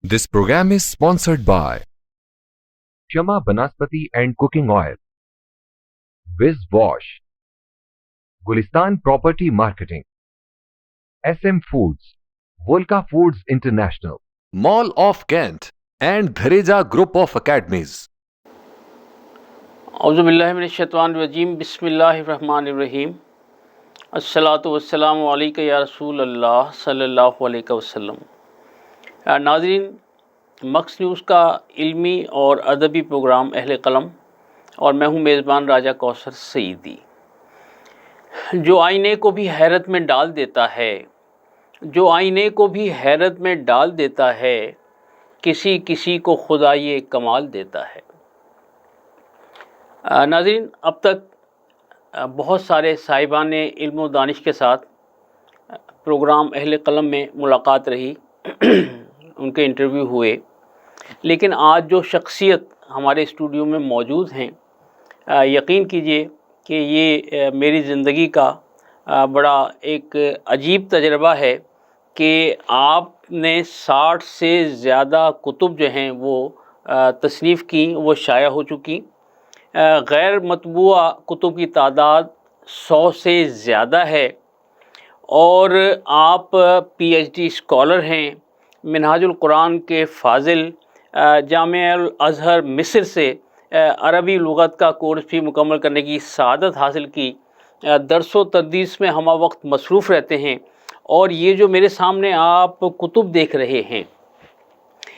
This program is sponsored by Shama Banaspati and Cooking Oil, Wiz Wash, Gulistan Property Marketing, SM Foods, Volca Foods International, Mall of Kent, and Dhareja Group of Academies. اعوذ باللہ من الشیطان الرجیم، بسم اللہ الرحمن الرحیم، الصلاۃ والسلام علیکہ یا رسول اللہ صلی اللہ علیہ وسلم۔ ناظرین، مکس نیوز کا علمی اور ادبی پروگرام اہل قلم، اور میں ہوں میزبان راجہ کوثر سعیدی۔ جو آئینے کو بھی حیرت میں ڈال دیتا ہے، جو آئینے کو بھی حیرت میں ڈال دیتا ہے، کسی کسی کو خدا یہ کمال دیتا ہے۔ ناظرین، اب تک بہت سارے صاحبان علم و دانش کے ساتھ پروگرام اہل قلم میں ملاقات رہی، ان کے انٹرویو ہوئے، لیکن آج جو شخصیت ہمارے اسٹوڈیو میں موجود ہیں، یقین کیجئے کہ یہ میری زندگی کا بڑا ایک عجیب تجربہ ہے کہ آپ نے 60 سے زیادہ کتب جو ہیں وہ تصنیف کی، وہ شائع ہو چکی۔ غیر مطبوعہ کتب کی تعداد 100 سے زیادہ ہے، اور آپ پی ایچ ڈی اسکالر ہیں، منہاج القرآن کے فاضل، جامعہ الازہر مصر سے عربی لغت کا کورس بھی مکمل کرنے کی سعادت حاصل کی، درس و تدریس میں ہمہ وقت مصروف رہتے ہیں، اور یہ جو میرے سامنے آپ کتب دیکھ رہے ہیں،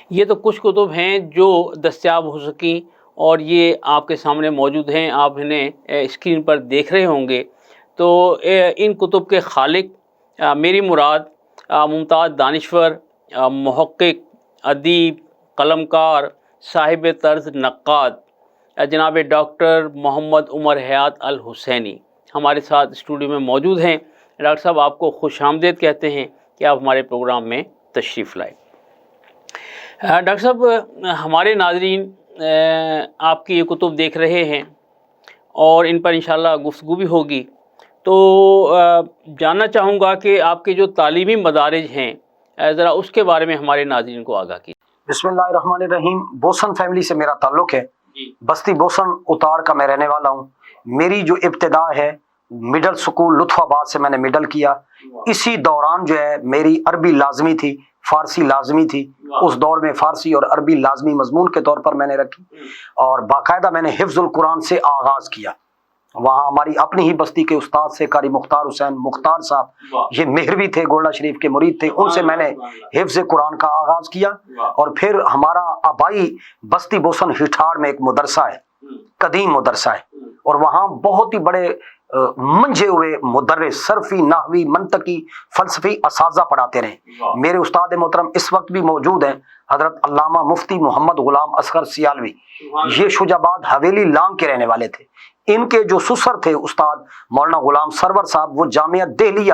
یہ تو کچھ کتب ہیں جو دستیاب ہو سکیں، اور یہ آپ کے سامنے موجود ہیں، آپ انہیں اسکرین پر دیکھ رہے ہوں گے۔ تو ان کتب کے خالق، میری مراد ممتاز دانشور، محقق، ادیب، قلمکار، صاحب طرز نقاد، جناب ڈاکٹر محمد عمر حیات الحسینی ہمارے ساتھ اسٹوڈیو میں موجود ہیں۔ ڈاکٹر صاحب، آپ کو خوش آمدید کہتے ہیں کہ آپ ہمارے پروگرام میں تشریف لائے۔ ڈاکٹر صاحب، ہمارے ناظرین آپ کی یہ کتب دیکھ رہے ہیں، اور ان پر انشاءاللہ گفتگو بھی ہوگی، تو جاننا چاہوں گا کہ آپ کے جو تعلیمی مدارج ہیں، ذرا اس کے بارے میں ہمارے ناظرین کو آگاہ کیجیے۔ بسم اللہ الرحمن الرحیم۔ بوسن فیملی سے میرا تعلق ہے، بستی بوسن اتار کا میں رہنے والا ہوں۔ میری جو ابتدا ہے مڈل سکول لطف آباد سے میں نے مڈل کیا۔ اسی دوران جو ہے میری عربی لازمی تھی، فارسی لازمی تھی، اس دور میں فارسی اور عربی لازمی مضمون کے طور پر میں نے رکھی، اور باقاعدہ میں نے حفظ القرآن سے آغاز کیا۔ وہاں ہماری اپنی ہی بستی کے استاد سے قاری مختار حسین مختار صاحب، یہ مہروی تھے، گولڈا شریف کے مرید تھے، ان سے میں نے حفظ قرآن کا آغاز کیا۔ اور پھر ہمارا آبائی بستی بوسن ہٹھاڑ میں ایک مدرسہ ہے، قدیم مدرسہ ہے، اور وہاں بہت ہی بڑے منجھے ہوئے مدرس، صرفی، نحوی، منطقی، فلسفی اساتذہ پڑھاتے رہے۔ میرے استاد محترم اس وقت بھی موجود ہیں، حضرت علامہ مفتی محمد غلام اصغر سیالوی، یہ شجاع آباد حویلی لانگ کے رہنے والے تھے۔ ان کے جو سسر تھے استاد مولانا غلام سرور صاحب، وہ جامعہ دہلیہ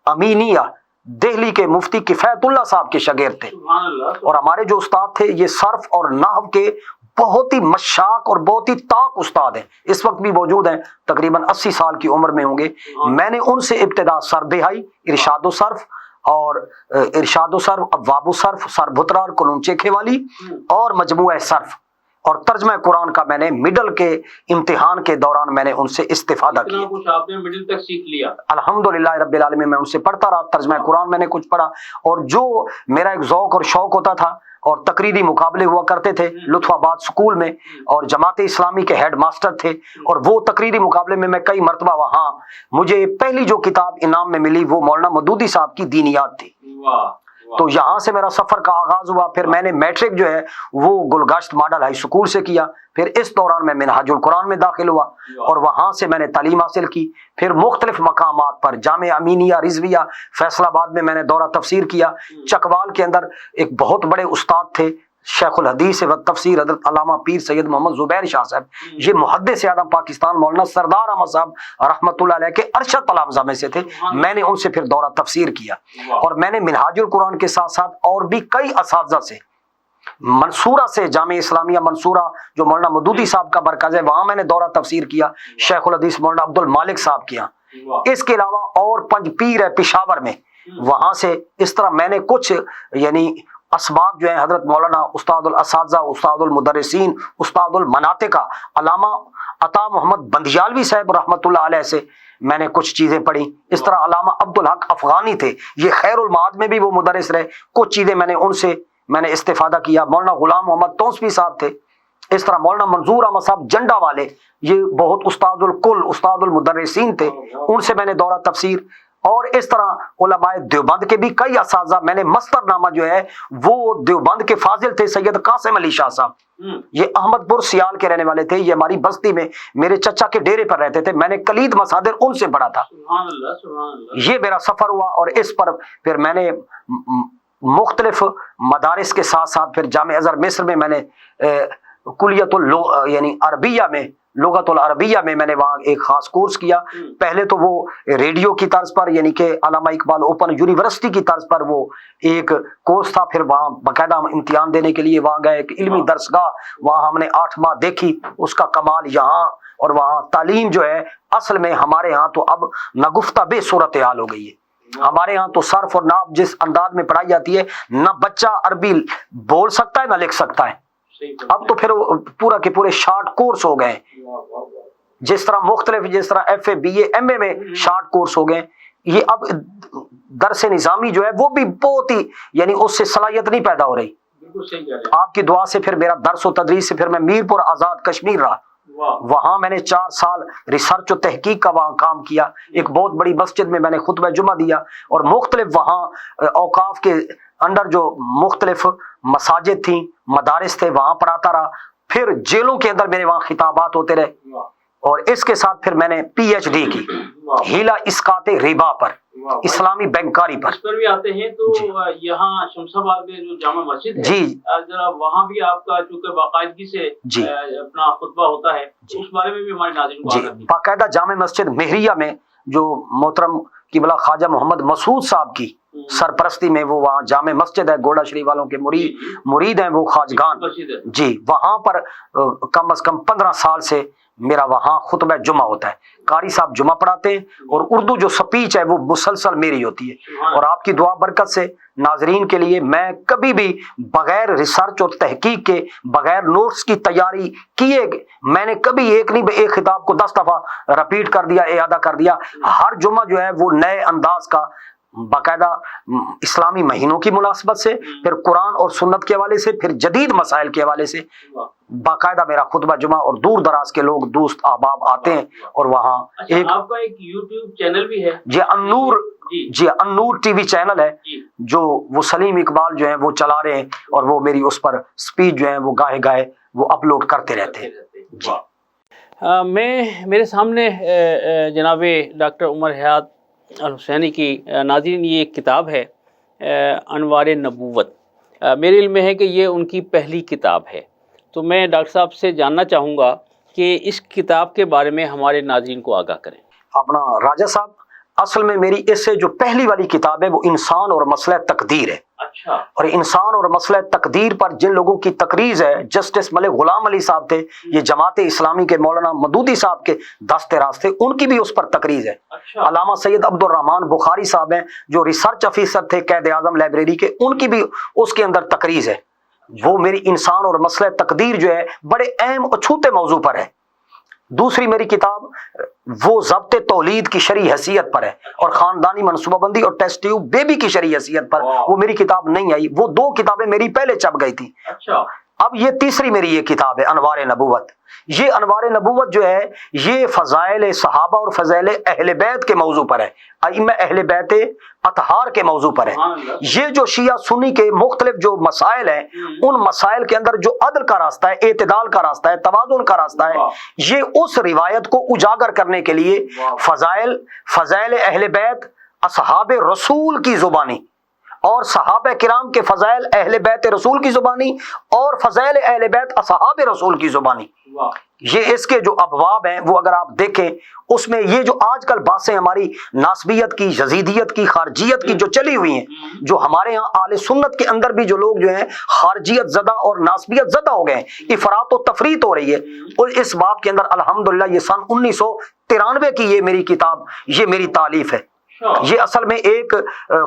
امینیہ دہلی کے مفتی کفایت اللہ صاحب کے شاگرد تھے۔ اور ہمارے جو استاد تھے یہ صرف اور نحو کے بہت ہی مشاق اور بہت ہی طاق استاد ہیں، اس وقت بھی موجود ہیں، تقریباً 80 سال کی عمر میں ہوں گے۔ میں نے ان سے ابتدا سر بہائی، ارشاد و صرف، اور ارشاد و صرف، ابواب و صرف، سر بھترا اور قانون چیکھے والی، اور مجموعہ صرف اور ترجمہ قرآن کا میں نے مڈل کے امتحان کے دوران میں نے ان سے استفادہ کیا۔ کچھ آپ نے مڈل تک سیکھ لیا؟ الحمدللہ رب العالمین، میں ان سے پڑھتا رہا، ترجمہ قرآن میں نے کچھ پڑھا، اور جو میرا ایک ذوق اور شوق ہوتا تھا، اور تقریری مقابلے ہوا کرتے تھے لطف آباد سکول میں، اور جماعت اسلامی کے ہیڈ ماسٹر تھے، اور وہ تقریری مقابلے میں کئی مرتبہ وہاں مجھے پہلی جو کتاب انعام میں ملی وہ مولانا مودودی صاحب کی دینیات تھی۔ تو یہاں سے میرا سفر کا آغاز ہوا۔ پھر میں نے میٹرک جو ہے وہ گلگشت ماڈل ہائی سکول سے کیا، پھر اس دوران میں منہاج القرآن میں داخل ہوا، اور وہاں سے میں نے تعلیم حاصل کی۔ پھر مختلف مقامات پر جامعہ امینیہ رضویہ فیصل آباد میں نے دورہ تفسیر کیا۔ چکوال کے اندر ایک بہت بڑے استاد تھے، شیخ الحدیث و تفسیر حضرت علامہ پیر سید محمد زبیر شاہ صاحب، یہ محدث اعظم پاکستان مولانا سردار احمد صاحب رحمۃ اللہ علیہ کے ارشد تلامذہ میں سے تھے۔ میں نے ان سے پھر دورہ تفسیر کیا، اور میں نے منہاج القرآن کے ساتھ ساتھ اور بھی کئی اساتذہ سے، منصورہ سے جامعہ اسلامیہ منصورہ جو مولانا مودودی صاحب کا مرکز ہے، وہاں میں نے دورہ تفسیر کیا، شیخ الحدیث مولانا عبد المالک صاحب کے یہاں، اس کے علاوہ اور 5 پیر ہے پشاور میں، وہاں سے اس طرح میں نے کچھ یعنی اسباق جو ہیں حضرت مولانا استاد الاساتذہ، استاد المدرسین، استاد المناطقہ علامہ عطا محمد بندیالوی صاحب رحمۃ اللہ علیہ سے میں نے کچھ چیزیں پڑھی. اس طرح علامہ عبدالحق افغانی تھے، یہ خیر المعاد میں بھی وہ مدرس رہے، کچھ چیزیں میں نے ان سے استفادہ کیا. مولانا غلام محمد توسفی صاحب تھے. اس طرح مولانا منظور احمد صاحب جنڈا والے، یہ بہت استاد الکل استاد المدرسین تھے، ان سے میں نے دورہ تفسیر. اور اس طرح علماء دیوبند کے بھی کئی اساتذہ، میں نے مستر نامہ جو ہے وہ دیوبند کے فاضل تھے سید قاسم علی شاہ صاحب، یہ احمد پور سیال کے رہنے والے تھے، یہ ہماری بستی میں میرے چچا کے ڈیرے پر رہتے تھے. میں نے کلید مصادر ان سے پڑھا تھا. سبحان اللہ سبحان اللہ. یہ میرا سفر ہوا. اور اس پر پھر میں نے مختلف مدارس کے ساتھ ساتھ پھر جامع ازہر مصر میں نے کلیت یعنی عربیہ میں لغت العربیہ میں نے وہاں ایک خاص کورس کیا. پہلے تو وہ ریڈیو کی طرز پر یعنی کہ علامہ اقبال اوپن یونیورسٹی کی طرز پر وہ ایک کورس تھا. پھر وہاں باقاعدہ ہم امتحان دینے کے لیے وہاں گئے، ایک علمی درسگاہ وہاں ہم نے 8 ماہ دیکھی. اس کا کمال یہاں اور وہاں تعلیم جو ہے اصل میں ہمارے ہاں تو اب نگفتہ بے صورتحال ہو گئی ہے. ہمارے ہاں تو صرف اور نحو جس انداز میں پڑھائی جاتی ہے، نہ بچہ عربی بول سکتا ہے نہ لکھ سکتا ہے. اب تو پھر پورا کے پورے شارٹ کورس ہو گئے، جس طرح مختلف جس طرح F A B A M A میں شارٹ کورس ہو گئے. یہ اب درس نظامی جو ہے وہ بھی بہت ہی یعنی اس سے صلاحیت نہیں پیدا ہو رہی. آپ کی دعا سے پھر میرا درس و تدریس سے پھر میں میرپور آزاد کشمیر رہا. وہاں میں نے 4 سال ریسرچ و تحقیق کا وہاں کام کیا. ایک بہت بڑی مسجد میں نے خطبہ جمعہ دیا، اور مختلف وہاں اوقاف کے انڈر جو مختلف مساجد تھیں، مدارس تھے، وہاں پڑھاتا رہا. پھر جیلوں کے اندر میرے وہاں خطابات ہوتے رہے. اور اس کے ساتھ پھر میں نے پی ایچ ڈی کی ہیلا اسقاط ربا پر، اسلامی بینکاری پر. اس پر بھی آتے ہیں. تو یہاں شمس آباد میں جو جامع مسجد ہے، جی ذرا وہاں بھی آپ کا چونکہ باقاعدگی سے جی اپنا خطبہ ہوتا ہے، اس بارے میں بھی ہمارے ناظرین کو جی باقاعدہ جامع مسجد مہریہ میں جو محترم قبلہ خواجہ محمد مسعود صاحب کی سرپرستی میں وہ وہاں جامع مسجد ہے، گوڑا شریف والوں کے مرید ہیں وہ خواجگان جی، وہاں پر کم از کم 15 سال سے میرا وہاں خطبہ جمعہ ہوتا ہے. قاری صاحب جمعہ پڑھاتے ہیں اور اردو جو سپیچ ہے وہ مسلسل میری ہوتی ہے. اور آپ کی دعا برکت سے ناظرین کے لیے میں کبھی بھی بغیر ریسرچ اور تحقیق کے، بغیر نوٹس کی تیاری کیے، میں نے کبھی ایک خطاب کو 10 دفعہ رپیٹ کر دیا، اعادہ کر دیا. ہر جمعہ جو ہے وہ نئے انداز کا، باقاعدہ اسلامی مہینوں کی مناسبت سے، پھر قرآن اور سنت کے حوالے سے، پھر جدید مسائل کے حوالے سے باقاعدہ میرا خطبہ جمعہ. اور دور دراز کے لوگ دوست احباب آتے ہیں. اور وہاں آپ کا ایک یوٹیوب چینل بھی ہے جی، النور ٹی وی چینل ہے، جو وہ سلیم اقبال جو ہیں وہ چلا رہے ہیں، اور وہ میری اس پر سپیچ جو ہیں وہ گاہے گاہے وہ اپلوڈ کرتے رہتے ہیں جی. میرے سامنے جناب ڈاکٹر عمر حیات الحسینی کی ناظرین یہ ایک کتاب ہے انوار نبوت. میرے علم میں ہے کہ یہ ان کی پہلی کتاب ہے. تو میں ڈاکٹر صاحب سے جاننا چاہوں گا کہ اس کتاب کے بارے میں ہمارے ناظرین کو آگاہ کریں. اپنا راجہ صاحب، اصل میں میری اس سے جو پہلی والی کتاب ہے وہ انسان اور مسئلہ تقدیر ہے. اچھا. اور انسان اور مسئلہ تقدیر پر جن لوگوں کی تقریز ہے، جسٹس ملک غلام علی صاحب تھے، یہ جماعت اسلامی کے مولانا مدودی صاحب کے دست راست تھے، ان کی بھی اس پر تقریز ہے. اچھا. علامہ سید عبد الرحمان بخاری صاحب ہیں جو ریسرچ افیسر تھے قائد اعظم لائبریری کے، ان کی بھی اس کے اندر تقریز ہے. وہ میری انسان اور مسئلہ تقدیر جو ہے بڑے اہم اچھوتے موضوع پر ہے. دوسری میری کتاب وہ ضبط تولید کی شرعی حیثیت پر ہے، اور خاندانی منصوبہ بندی اور ٹیسٹ ٹیوب بیبی کی شرعی حیثیت پر وہ میری کتاب نہیں آئی. وہ 2 کتابیں میری پہلے چھپ گئی تھی. اچھا. اب یہ تیسری میری یہ کتاب ہے انوار نبوت. یہ انوار نبوت جو ہے یہ فضائل صحابہ اور فضائل اہل بیت کے موضوع پر ہے، ائمہ اہل بیت اطہار کے موضوع پر ہے. یہ جو شیعہ سنی کے مختلف جو مسائل ہیں، ان مسائل کے اندر جو عدل کا راستہ ہے، اعتدال کا راستہ ہے، توازن کا راستہ ہے، یہ اس روایت کو اجاگر کرنے کے لیے فضائل اہل بیت اصحاب رسول کی زبانی، اور صحابہ کرام کے فضائل اہل بیت رسول کی زبانی، اور فضائل اہل بیت اصحاب رسول کی زبانی، یہ اس کے جو ابواب ہیں وہ اگر آپ دیکھیں اس میں یہ جو آج کل باتیں ہماری ناسبیت کی، یزیدیت کی، خارجیت کی جو چلی ہوئی ہیں، جو ہمارے ہاں اہل سنت کے اندر بھی جو لوگ جو ہیں خارجیت زدہ اور ناسبیت زدہ ہو گئے ہیں، افراط و تفریط ہو رہی ہے. اور اس باب کے اندر الحمدللہ یہ سن 1993 की ये मेरी किताब, ये मेरी तालीफ है। ये असल में एक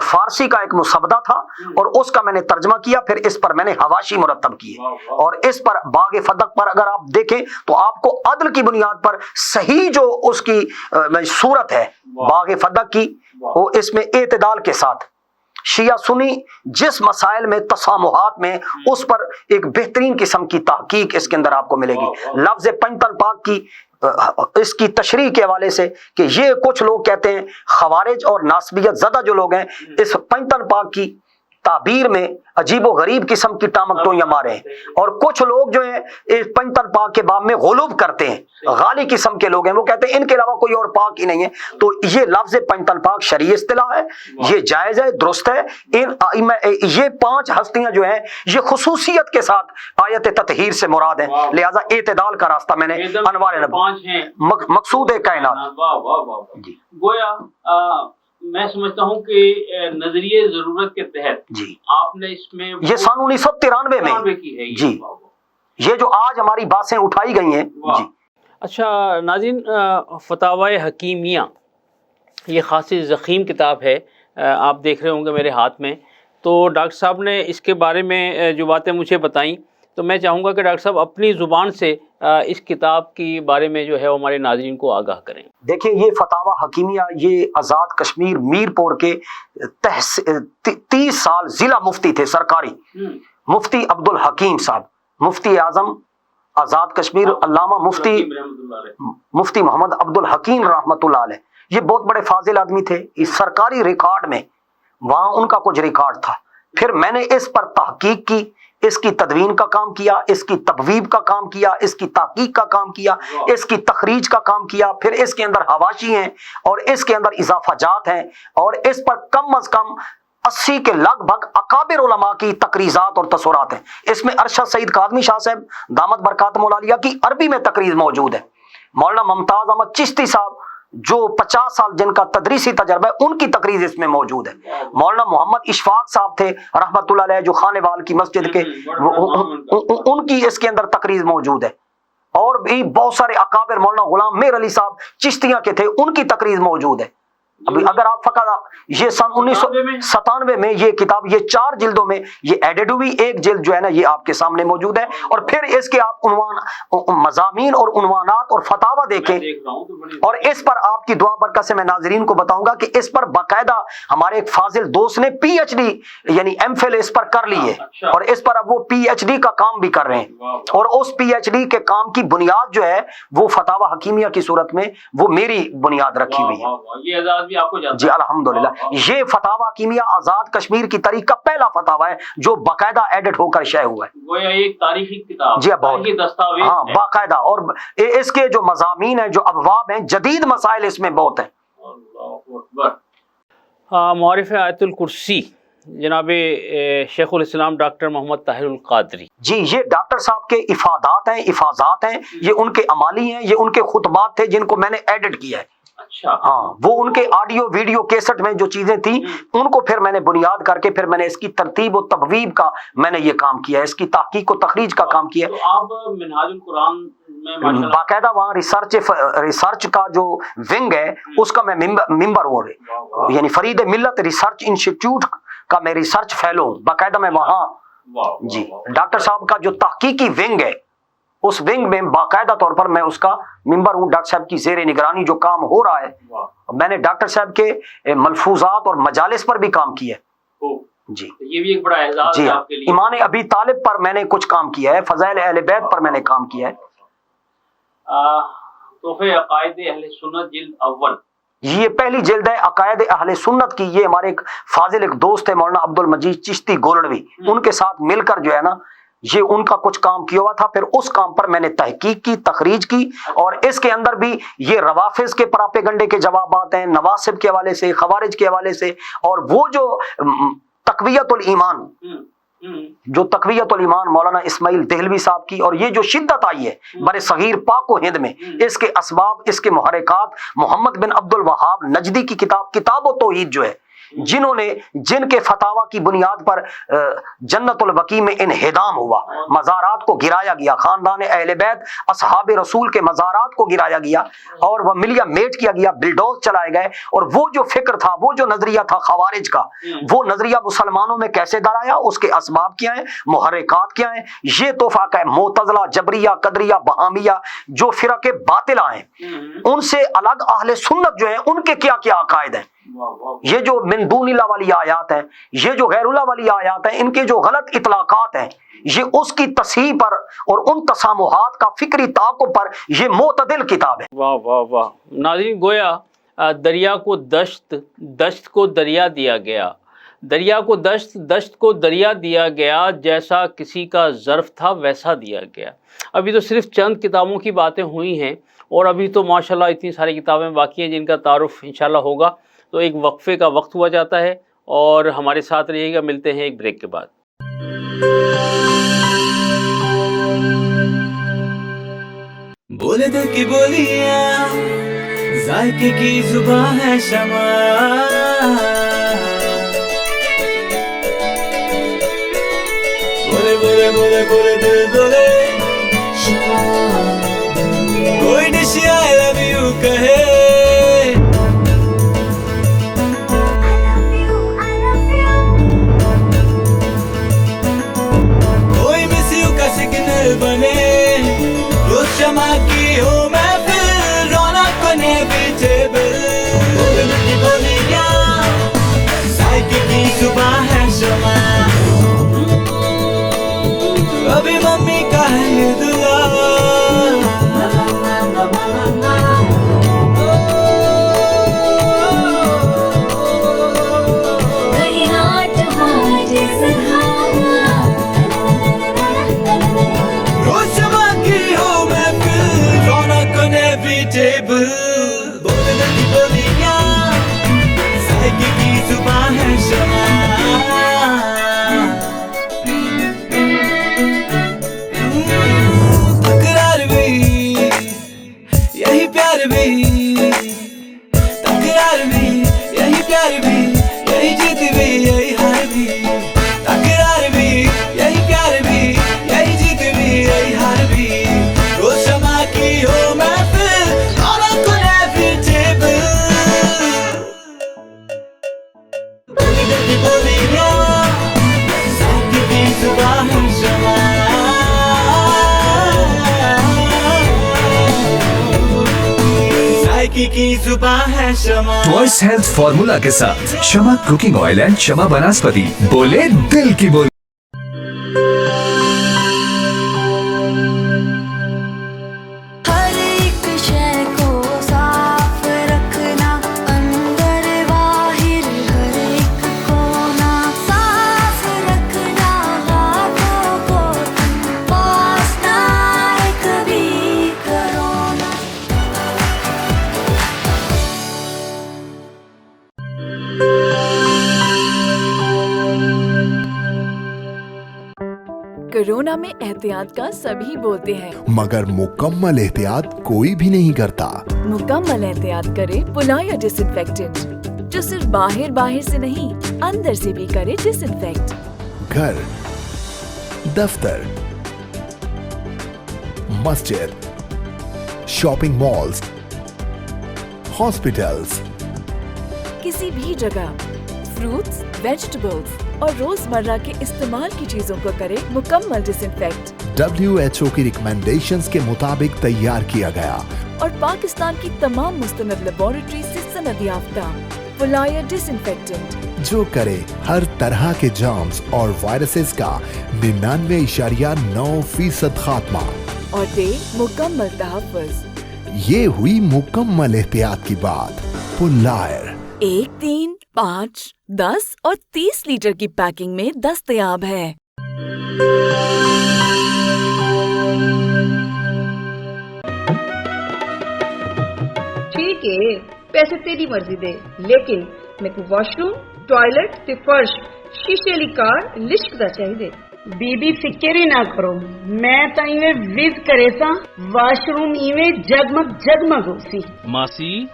फारसी का एक मुसवदा था और उसका मैंने तर्जमा किया, फिर इस पर मैंने हवाशी मुरतब किए और इस पर बाग फदक पर अगर आप देखें तो आपको अदल की बुनियाद पर सही जो उसकी सूरत है बाग फदक की, वो इसमें एतदाल के साथ शिया सुनी जिस मसाइल में तसामुहात में उस पर एक बेहतरीन किस्म की तहकीक इसके अंदर आपको मिलेगी। लफ्ज पंजतन पाक की इसकी तशरीह के हवाले से कि ये कुछ लोग कहते हैं खवारिज और नासबियत ज़दा जो लोग हैं इस पंजतन पाक की ताबीर में अजीबो गरीब किस्म की टामकटोइयां मारे हैं, और कुछ लोग जो हैं इस पंजतन पाक के बाब में गुलूब करते हैं, गाली किस्म के लोग हैं, वो कहते हैं इनके अलावा कोई और पाक ही नहीं है। तो ये लफ्ज पंजतन पाक शरई इस्तिलाह है, ये जायज़ है, दुरुस्त है। ये 5 हस्तियां जो हैं ये खुसूसियत के साथ आयत ततहीर से मुराद है, लिहाजा एतदाल का रास्ता मैंने अनवार मकसूद कायनात। गोया मैं समझता हूँ कि नजरिए जरूरत के तहत जी आपने इसमें ये सन 1993 में की है जी, ये जो आज हमारी बातें उठाई गई हैं जी। अच्छा नाज़रीन, फतावाए हकीमिया ये खासी ज़ख़ीम किताब है, आप देख रहे होंगे मेरे हाथ में। तो डॉक्टर साहब ने इसके बारे में जो बातें मुझे बताई, तो मैं चाहूँगा कि डॉक्टर साहब अपनी ज़ुबान से इस किताब की बारे में जो है वो हमारे नाज़रीन को आगाह करें। देखिए ये फतावा हकीमिया ये आज़ाद कश्मीर मीरपुर के 30 साल ज़िला मुफ्ती थे सरकारी, मुफ्ती अब्दुल हकीम साहब, मुफ्ती आज़म आज़ाद कश्मीर अल्लामा मुफ्ती मोहम्मद अब्दुल हकीम रहमतुल्लाह अलैह, ये बहुत बड़े फाजिल आदमी थे। इस सरकारी रिकॉर्ड में वहाँ उनका कुछ रिकॉर्ड था। फिर मैंने इस पर तहकीक की, इसकी तदवीन का काम किया, इसकी तबवीब का काम किया, इसकी तहकीक का काम किया, इसकी तखरीज का काम किया, फिर इसके अंदर हवाशी हैं और इसके अंदर इजाफाजात हैं, और इस पर कम अज कम 80 के लगभग अकाबिर उलमा की तकरीजात और तसव्वुरात हैं। इसमें अरशद सईद कादमी शाह साहब दामत बरकातुहुल आलिया की अरबी में तकरीज मौजूद है। मौलाना मुमताज अहमद चिश्ती साहब जो 50 साल जिनका तदरीसी तजर्बा है उनकी तकरीज इसमें मौजूद है। मौलाना मोहम्मद इशफाक साहब थे रहमतुल्लाह अलैह जो खानेवाल की मस्जिद के, उनकी इसके अंदर तकरीज मौजूद है। और भी बहुत सारे अकाबिर, मौलाना गुलाम मेर अली साहब चिश्तिया के थे, उनकी तकरीज मौजूद है। अभी अगर आप फकत ये सन 1997 में ये किताब, ये 4 जिल्दों में ये एडेड हुई, एक जिल्द जो है ना ये आपके सामने मौजूद है। और फिर इसके आप उन्वान मज़ामीन और उन्वानात और फतावा देखें, और इस पर आपकी दुआ बरकत से मैं नाजरीन को बताऊंगा कि इस पर बाकायदा हमारे एक फाजिल दोस्त ने PhD यानी MPhil इस पर कर ली है, और इस पर अब वो PhD का काम भी कर रहे हैं, और उस PhD के काम की बुनियाद जो है वो फतावा हकीमिया की सूरत में वो मेरी बुनियाद रखी हुई है भी आपको जी अल्हम्दुलिल्लाह। ये फतावा कीमिया आजाद कश्मीर की तारीख का पहला फतावा है जो बाकायदा एडिट होकर शाये हुआ है। गोया एक तारीखी किताब जी बहुत दस्तावेज हाँ बाकायदा, और इसके जो मज़ामीन है जो अबवाब हैं जदीद मसाइल इसमें बहुत हैं। मुआरिफ आयतुल कुर्सी जनाब शेखुल इस्लाम डॉक्टर मोहम्मद ताहिरुल कादरी जी, ये डॉक्टर साहब के इफादात हैं, इफाजात हैं, ये उनके अमाली हैं, ये उनके खुतबात थे जिनको मैंने एडिट किया है। अच्छा हाँ, वो उनके ऑडियो वीडियो कैसेट में जो चीजें थी उनको फिर मैंने बुनियाद करके फिर मैंने इसकी तरतीब और तबवीब का मैंने ये काम किया है, इसकी तहकीक और तखरीज का काम किया है। तो आप मिनहाजुल कुरान में बाकायदा वहाँ रिसर्च का जो विंग है उसका मैं मेंबर हूँ, यानी फरीद मिल्लत रिसर्च इंस्टीट्यूट का मैं रिसर्च फेलो हूँ। बाकायदा मैं वहाँ जी डॉक्टर साहब का जो तहकीकी विंग है उस विंग में बाकायदा तौर पर मैं उसका मेंबर हूँ। डॉक्टर साहब की ज़ेरे निगरानी जो काम हो रहा है, मैंने डॉक्टर साहब के मलफूजात और मजालिस पर भी काम किया है जी। ये भी एक बड़ा एहसास है आपके लिए। इमाम अबी तालिब पर मैंने कुछ काम किया है, फज़ाइल अहले बैत पर मैंने काम किया है। तोहफे अकायद अहले सुन्नत जिल्द अव्वल, ये पहली जिल्द है अकायद अहले सुन्नत की। ये हमारे एक फाजिल एक दोस्त है मौलाना अब्दुल मजीद चिश्ती गोलड़वी, उनके साथ मिलकर जो है ना ये उनका कुछ काम किया हुआ था। फिर उस काम पर मैंने तहकीक की, तखरीज की, और इसके अंदर भी ये रवाफिज के प्रापेगंडे के जवाबात हैं, नवासिब के हवाले से, खवारिज के हवाले से, और वो जो तकवियतुल ईमान जो तकवियतुल ईमान मौलाना इस्माइल देहलवी साहब की, और ये जो शिद्दत आई है बरे सगीर पाक व हिंद में, इसके असबाब, इसके मुहर्रिकात, मोहम्मद बिन अब्दुल वहाब नजदी की किताब किताब व तौहीद जो है जिन्होंने जिनके फतावा की बुनियाद पर जन्नतुल बकी में इन्हिदाम हुआ, मज़ारात को गिराया गया, खानदान अहले बैत असहाब रसूल के मज़ारात को गिराया गया और वह मिलिया मेट किया गया, बिल्डोज चलाए गए। और वो जो फिक्र था, वो जो नजरिया था खवारिज का, वो नजरिया मुसलमानों में कैसे दराया, उसके असबाब क्या है, मुहर्रिकात क्या है, ये तोहफा का मोतज़ला, जबरिया, कदरिया, बहामिया जो फिरके बातिला हैं, उनसे अलग अहले सुन्नत जो है उनके क्या क्या अकायद हैं। ये जो मिन दूनिल्ला वाली आयात हैं, ये जो गैरुल्लाह वाली आयात हैं, इनके जो गलत इतलाकात हैं, ये उसकी तस्हीह पर और उन तसामुहात का फिक्री ताक़ुब पर ये मोतदिल किताब है। वाह वाह वाह। नाज़रीन, गोया दरिया को दश्त, दश्त को दरिया दिया गया, दरिया को दश्त, दश्त को दरिया दिया गया, जैसा किसी का ज़र्फ़ था वैसा दिया गया। अभी तो सिर्फ़ चंद किताबों की बातें हुई हैं और अभी तो माशाल्लाह इतनी सारी किताबें बाकी हैं जिनका तारुफ इंशाल्लाह होगा। तो एक वक्फ़े का वक्त हुआ जाता है और हमारे साथ रहिएगा, मिलते हैं एक ब्रेक के बाद। बोले दिल की बोलियां, जायके की जुबान है शमा, बोले बोले बोले बोले दिल बोले शमा, कोई डिश आई लव यू कहे, कोई मिस यू का सिग्नल बने, शमा की हो महफिल, रौनक बने बेटेबल, बोलने की बोलियां, साइकिल की जुबान है शमा, अभी मम्मी का है ये दुआ, बोलने की बोलियां, साइकिल की जुबान है शमा, तकरार भी यही प्यार भी, तकरार भी यही प्यार भी, यही जीत भी यही हार भी, तकरार भी यही प्यार भी, यही जीत भी यही हार भी, रोज शमा की हो महफिल, की जुबान है शमा। वॉइस हेल्थ फॉर्मूला के साथ शमा कुकिंग ऑयल एंड शमा वनस्पति, बोले दिल की बोली। कोरोना में एहतियात का सभी बोलते हैं, मगर मुकम्मल एहतियात कोई भी नहीं करता। मुकम्मल एहतियात करे पुलाया डिसइंफेक्टेंट, जो सिर्फ बाहर बाहर से नहीं अंदर से भी करे डिसइंफेक्ट। घर, दफ्तर, मस्जिद, शॉपिंग मॉल्स, हॉस्पिटल्स, किसी भी जगह फ्रूट्स, वेजिटेबल्स और रोजमर्रा के इस्तेमाल की चीजों को करे मुकम्मल डिसइंफेक्ट। WHO की रिकमेंडेशंस के मुताबिक तैयार किया गया और पाकिस्तान की तमाम मुस्तनद लेबोरेटरी से सनद याफ्ता पुलाया डिसइंफेक्टेंट, जो करे हर तरह के जर्म्स और वायरसेस का 99.9% खात्मा और दे मुकम्मल तहफ़्फ़ुज़। ये हुई मुकम्मल एहतियात की बात। पुलायर 1, 3, 5, 10 और 30 लीटर की पैकिंग में दस्तयाब है। ठीक है, पैसे तेरी मर्जी दे, लेकिन मैं को वॉशरूम, टॉयलेट ते फर्श शीशे वाली कार लिश्क दा चाहिए। बीबी फिक्र ही ना करो, मैं तो इवें विज करे सा, वॉशरूम इवें जगमग जगमग होसी। मासी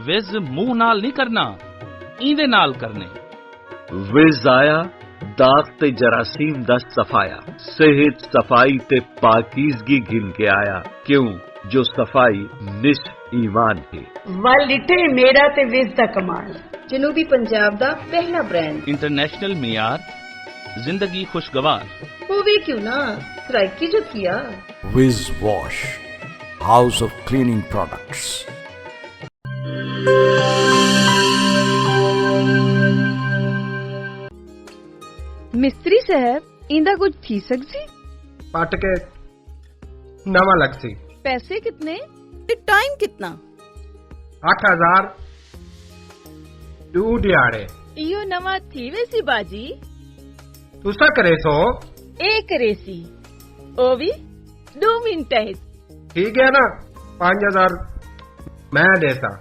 विज मुंह नाल नहीं करना, ਇਹਦੇ ਨਾਲ ਕਰਨੇ। ਵਿਜ਼ ਆਇਆ ਦਾਗ ਤੇ ਜਰਾਸੀਮ ਦਾ ਸਫਾਇਆ, ਸਿਹਤ ਸਫਾਈ ਤੇ ਪਾਕੀਜ਼ਗੀ ਗਿਣ ਕੇ ਆਇਆ, ਕਿਉਂ ਜੋ ਸਫਾਈ ਨਿਸ ਈਮਾਨ ਹੈ। ਵੱਲ ਇੱਥੇ ਮੇਰਾ ਤੇ ਵਿਜ਼ ਦਾ ਕਮਾਲ, ਜਨੂਬੀ ਪੰਜਾਬ ਦਾ ਪਹਿਲਾ ਬ੍ਰਾਂਡ, ਇੰਟਰਨੈਸ਼ਨਲ ਮਿਆਰ, ਜ਼ਿੰਦਗੀ ਖੁਸ਼ਗਵਾਰ। ਹੋਵੇ ਕਿਉਂ ਨਾ Saraiki ਜਤੀਆ। Wiz Wash, House of Cleaning Products. ਮਿਸਤਰੀ ਸਾਹਿਬ ਇੰਦਾ ਕੁਝ ਥੀ ਸਕਦੀ? ਪੱਟ ਕੇ ਨਵਾਂ ਲੱਗ ਸੀ। ਪੈਸੇ ਕਿਤਨੇ ਤੇ ਟਾਈਮ ਕਿਤਨਾ? 8000 2 ਦਿਹਾੜੇ। ਇਹੋ ਨਵਾਂ ਥੀ ਵੈਸੀ ਬਾਜੀ। ਤੁਸਾਂ ਕਰੇ ਸੋ? ਇਹ ਕਰੇ ਸੀ ਉਹ ਵੀ 2 ਮਿੰਟਾਂ ਵਿੱਚ। ਠੀਕ ਹੈ ਨਾ, 5000 ਮੈਂ ਦੇਸਾਂ।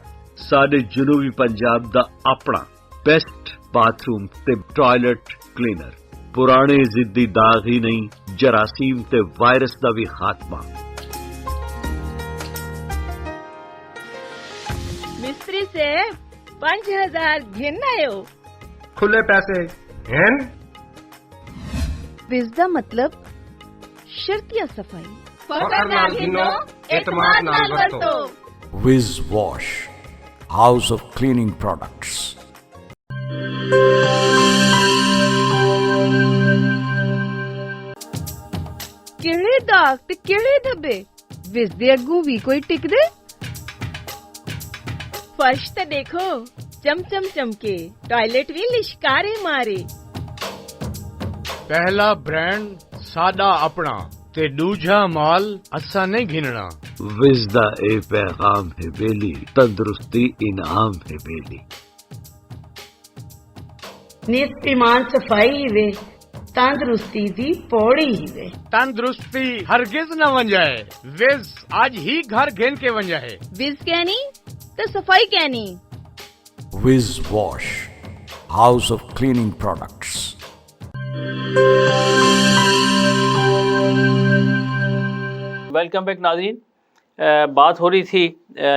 ਸਾਡੇ ਜਨੂਬੀ ਪੰਜਾਬ ਦਾ ਆਪਣਾ ਬੈਸਟ ਬਾਥਰੂਮ ਤੇ ਟਾਇਲਟ ਕਲੀਨਰ, ਪੁਰਾਣੇ ਜ਼ਿੱਦੀ ਦਾਗ ਹੀ ਨਹੀਂ, ਜਰਾਸੀਮ ਤੇ ਵਾਇਰਸ ਦਾ ਵੀ ਖਾਤਮਾ। ਮਿਸਤਰੀ ਸਾਹਿਬ 5000 ਗਿਣ ਆਇਓ। ਖੁੱਲੇ ਪੈਸੇ हैं? ਵਿਜ਼ ਦਾ ਮਤਲਬ ਸ਼ਰਤੀਆ ਸਫਾਈ। ਫਖਰ ਨਾਲ ਗਿਣੋ, ਇਤਮਾਦ ਨਾਲ ਵਰਤੋ। Wiz Wash, House of Cleaning Products. ਕਿਹੜੇ ਦਾਗ ਤੇ ਕਿਹੜੇ ਧੱਬੇ ਵਿਜ਼ ਦੇ ਅੱਗੋਂ ਵੀ ਕੋਈ ਟਿਕਦੇ? ਫਰਸ਼ ਤੇ ਦੇਖੋ ਚਮਚਮ ਚਮਕੇ, ਟਾਇਲਟ ਵੀ ਲਿਸ਼ਕਾਰੇ ਮਾਰੇ। ਪਹਿਲਾ ਬ੍ਰਾਂਡ ਸਾਡਾ ਆਪਣਾ ਤੇ ਦੂਜਾ ਮਾਲ ਅਸਾਂ ਨਹੀਂ ਗਿਣਨਾ। ਵਿਜ਼ ਦਾ ਇਹ ਪੈਗਾਮ ਹੈ ਬੇਲੀ, ਤੰਦਰੁਸਤੀ ਇਨਾਮ ਹੈ ਬੇਲੀ। ਨਿਤ ਈਮਾਨ ਸਫਾਈ ਹੀ ਵੇ, ਤੰਦਰੁਸਤੀ ਦੀ ਪੌੜੀ ਹੀ ਵੇ। तंदुरुस्ती हरगिज न बन जाए, विज आज ही घर घेन के बन जाए। ਵਿਜ਼ ਕਹਿਣੀ ਤੇ ਸਫਾਈ ਕਹਿਣੀ। Wiz Wash, House of Cleaning Products. Welcome back नाज़रीन। बात हो रही थी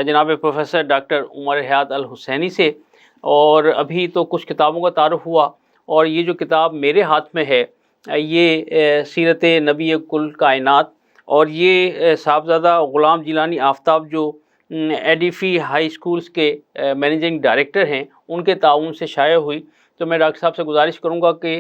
जनाब प्रोफेसर डॉक्टर उमर हयात अल हुसैनी से, और अभी तो कुछ किताबों का तारुफ हुआ, और ये जो किताब मेरे हाथ में है ये सीरत नबी कुल कायनात, और ये साहबजादा ग़ुलाम जिलानी आफ्ताब जो एडिफी हाई स्कूल्स के मैनेजिंग डायरेक्टर हैं, उनके ताउन से शाया हुई। तो मैं डॉक्टर साहब से गुजारिश करूंगा कि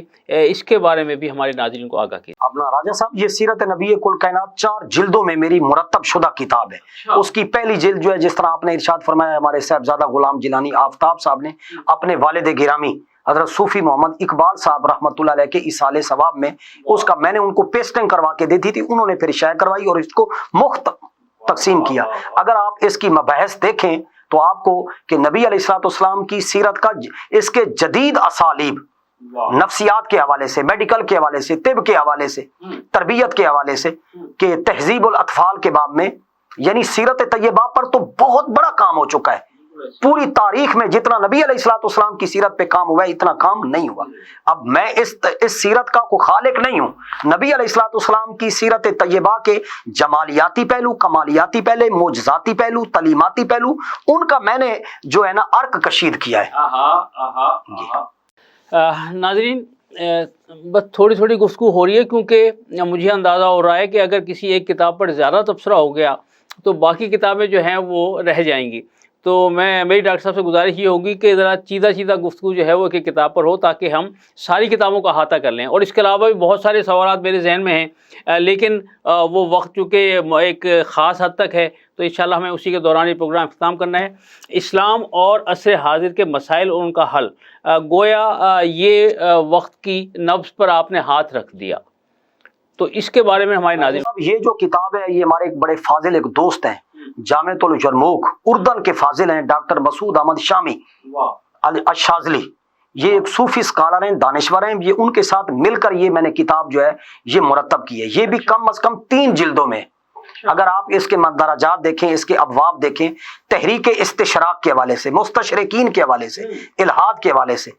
इसके बारे में भी हमारे नाज़रीन को आगाह कीजिए। अपना राजा साहब, ये सीरत नबी कुल कायनात 4 जिल्दों में मेरी मुरत्तब शुदा किताब है। उसकी पहली जिल्द जो है, जिस तरह आपने इरशाद फरमाया, हमारे साहबजादा गुलाम जिलानी आफ्ताब साहब ने अपने वालिद गिरामी हजरत सूफी मोहम्मद इकबाल साहब रहमतुल्लाह अलैह के इसाले सवाब में, उसका मैंने उनको पेस्टिंग करवा के दी थी, उन्होंने फिर शाया करवाई और इसको मुफ्त तकसीम किया। अगर आप इसकी मबहस देखें तो आपको कि नबी अलैहिस्सलाम की सीरत का इसके जदीद असालीब, नफ्सियात के हवाले से, मेडिकल के हवाले से, तिब के हवाले से, तरबियत के हवाले से, कि तहजीबुल अतफाल के बाब में, यानी सीरत तैयबा पर तो बहुत बड़ा काम हो चुका है। पूरी तारीख में जितना नबी अलैहिस्सलाम की सीरत पे काम हुआ है, इतना काम नहीं हुआ। अब मैं इस सीरत का को खालिक नहीं हूँ। नबी अलैहिस्सलाम की सीरत तैयबा के जमालियाती पहलू, कमालियाती पहले, मोजजाती पहलू, तलीमाती पहलू, उनका मैंने जो है ना अर्क कशीद किया है। नाज़रीन, बस थोड़ी थोड़ी गुफ्तगू हो रही है, क्योंकि मुझे अंदाज़ा हो रहा है कि अगर किसी एक किताब पर ज़्यादा तबसरा हो गया तो बाकी किताबें जो हैं वो रह जाएंगी। तो मेरी डॉक्टर साहब से गुजारिश ये होगी कि ज़रा सीधा गुफ्तगू जो है वो एक किताब पर हो, ताकि हम सारी किताबों का अहाता कर लें। और इसके अलावा भी बहुत सारे सवाल मेरे जहन में हैं, लेकिन वो वक्त चूँकि एक ख़ास हद तक है, तो इंशाल्लाह हमें उसी के दौरान ये प्रोग्राम इख्तिताम करना है। इस्लाम और असर हाजिर के मसाइल और उनका हल, गोया ये वक्त की नब्ज़ पर आपने हाथ रख दिया, तो इसके बारे में हमारे नाज़रीन। ये जो किताब है, ये हमारे एक बड़े फाजिल एक दोस्त हैं, जामिअतुल जरमूख उर्दन के फाजिल हैं, डॉक्टर मसूद अहमद शामी अशाजली। ये एक सूफी स्कॉलर हैं, दानिश्वर हैं। ये उनके साथ मिलकर ये मैंने किताब जो है ये मुरत्तब की है। ये भी कम अज कम 3 जिल्दों में। अगर आप इसके मदराजात देखें, इसके अबवाब देखें, तहरीक इस्तिशराक के हवाले से, मुस्तशरिकीन के हवाले से, इल्हाद के हवाले से,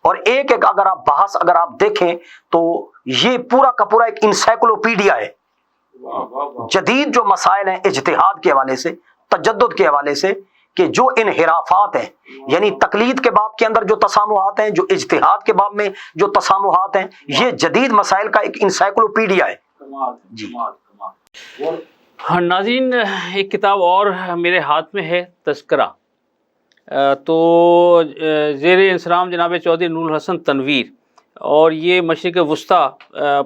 और एक एक अगर आप बहस अगर आप देखें तो ये पूरा का पूरा एक इंसाइक्लोपीडिया है। जदीद जो मसाइल हैं इज्तिहाद के हवाले से, तजद्दुद के हवाले से, کہ جو انحرافات ہیں یعنی تقلید کے باب کے اندر جو تسامحات ہیں، جو اجتہاد کے باب میں جو تسامحات ہیں، یہ جدید مسائل کا ایک انسائکلوپیڈیا ہے جی۔ ہاں ناظرین، ایک کتاب اور میرے ہاتھ میں ہے، تذکرہ، تو زیر انصرام جناب چودھری نور الحسن تنویر، اور یہ مشرق وسطیٰ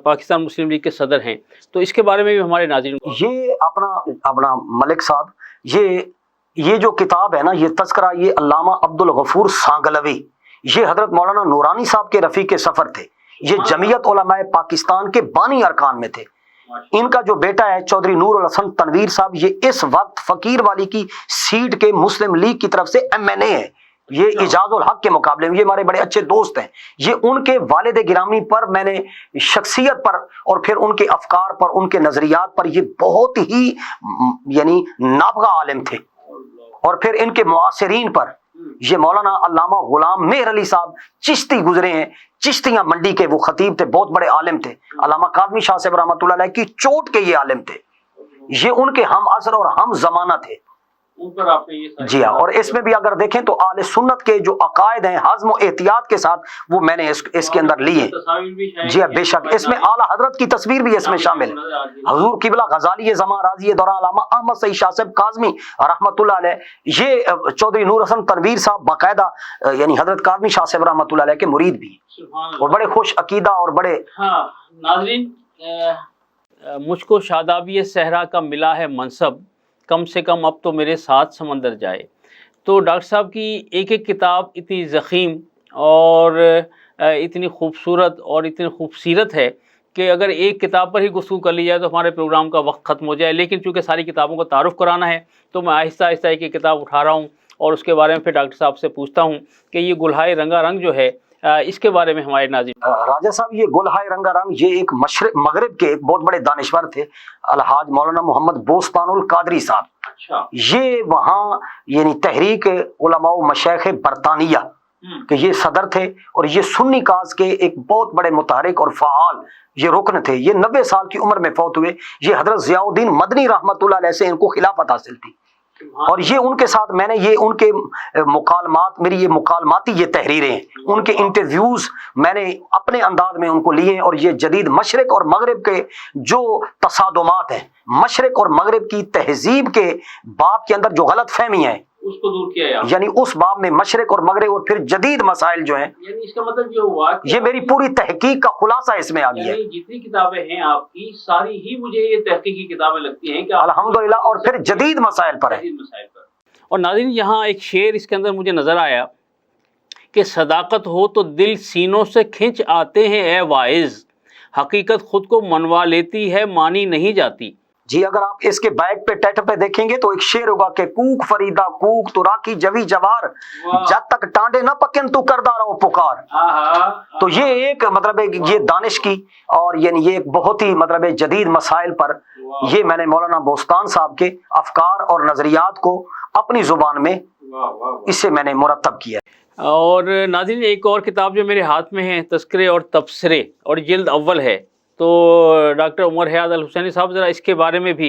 پاکستان مسلم لیگ کے صدر ہیں، تو اس کے بارے میں بھی ہمارے ناظرین یہ اپنا ملک صاحب، یہ جو کتاب ہے نا، یہ تذکرہ، یہ علامہ عبدالغفور سانگلوی، یہ حضرت مولانا نورانی صاحب کے رفیق سفر تھے، یہ جمعیت علماء پاکستان کے بانی ارکان میں تھے۔ ان کا جو بیٹا ہے چودھری نور الحسن تنویر صاحب، یہ اس وقت فقیر والی کی سیٹ کے مسلم لیگ کی طرف سے MNA ہے، یہ اعجاز الحق کے مقابلے میں، یہ ہمارے بڑے اچھے دوست ہیں۔ یہ ان کے والد گرامی پر میں نے شخصیت پر اور پھر ان کے افکار پر، ان کے نظریات پر، یہ بہت ہی یعنی نابغہ عالم تھے۔ اور پھر ان کے معاصرین پر، یہ مولانا علامہ غلام مہر علی صاحب چشتی گزرے ہیں، چشتیاں منڈی کے وہ خطیب تھے، بہت بڑے عالم تھے۔ علامہ کاظمی شاہ صاحب رحمۃ اللہ علیہ کی چوٹ کے یہ عالم تھے، یہ ان کے ہم عصر اور ہم زمانہ تھے جی ہاں۔ اور اس میں بھی اگر دیکھیں تو اہل سنت کے جو عقائد ہیں حزم و احتیاط کے ساتھ وہ میں نے اس کے اندر لی ہیں جی ہاں، بے شک اس میں اعلیٰ حضرت کی تصویر بھی اس میں شامل ہے، حضور قبلہ غزالی زمان راضی دوران علامہ احمد سعید شاہ صاحب کاظمی رحمۃ اللہ علیہ، یہ چودھری نور حسن تنویر صاحب باقاعدہ یعنی حضرت کاظمی شاہ صاحب رحمۃ اللہ علیہ کے مرید بھی اور بڑے خوش عقیدہ اور بڑے۔ ہاں ناظرین، مجھ کو شادابی صحرا کا ملا ہے منصب، کم سے کم اب تو میرے ساتھ سمندر جائے۔ تو ڈاکٹر صاحب کی ایک ایک کتاب اتنی ضخیم اور اتنی خوبصورت اور اتنی خوبصیرت ہے کہ اگر ایک کتاب پر ہی گفتگو کر لی جائے تو ہمارے پروگرام کا وقت ختم ہو جائے، لیکن چونکہ ساری کتابوں کا تعارف کرانا ہے تو میں آہستہ آہستہ ایک ایک کتاب اٹھا رہا ہوں اور اس کے بارے میں پھر ڈاکٹر صاحب سے پوچھتا ہوں کہ یہ گلہائے رنگا رنگ جو ہے اس کے بارے میں ہمارے ناظرین۔ راجہ صاحب، یہ گلہائے رنگا رنگ یہ ایک مغرب کے ایک بہت بڑے دانشور تھے، الحاج مولانا محمد بوستان القادری صاحب، یہ وہاں یعنی تحریک علماء و مشائخ برطانیہ کہ یہ صدر تھے، اور یہ سنی کاز کے ایک بہت بڑے متحرک اور فعال یہ رکن تھے۔ یہ 90 سال کی عمر میں فوت ہوئے۔ یہ حضرت ضیاء الدین مدنی رحمۃ اللہ علیہ سے ان کو خلافت حاصل تھی، اور یہ ان کے ساتھ میں نے یہ ان کے مکالمات، میری یہ مکالماتی یہ تحریریں ہیں، ان کے انٹرویوز میں نے اپنے انداز میں ان کو لیے، اور یہ جدید مشرق اور مغرب کے جو تصادمات ہیں، مشرق اور مغرب کی تہذیب کے باب کے اندر جو غلط فہمیاں ہیں اس کو دور کیا، یعنی اس باب میں مشرق اور مغرب اور پھر جدید مسائل جو ہیں، یعنی اس کا مطلب یہ ہوا کہ یہ میری پوری تحقیق کا خلاصہ اس میں آ گیا ہے۔ جتنی کتابیں ہیں آپ کی ساری ہی مجھے یہ تحقیقی کتابیں لگتی ہیں کہ الحمدللہ، اور پھر جدید مسائل پر ہے۔ اور ناظرین، یہاں ایک شعر اس کے اندر مجھے نظر آیا کہ صداقت ہو تو دل سینوں سے کھنچ آتے ہیں اے واعظ، حقیقت خود کو منوا لیتی ہے مانی نہیں جاتی۔ جی اگر آپ اس کے بیک پہ ٹیٹر پہ دیکھیں گے تو ایک شعر ہوگا کہ کوک فریدہ کوک تو راکی جوی جوار، جب تک ٹانڈے نہ پکن تو کردہ رہو پکار۔ تو یہ ایک مطلب ہے یہ دانش کی، اور یعنی یہ ایک بہت ہی مطلب ہے جدید مسائل پر یہ میں نے مولانا بوستان صاحب کے افکار اور نظریات کو اپنی زبان میں اسے میں نے مرتب کیا۔ اور ناظرین، ایک اور کتاب جو میرے ہاتھ میں ہے، تذکرے اور تبصرے، اور جلد اول ہے، تو ڈاکٹر عمر حیات الحسینی صاحب ذرا اس کے بارے میں بھی۔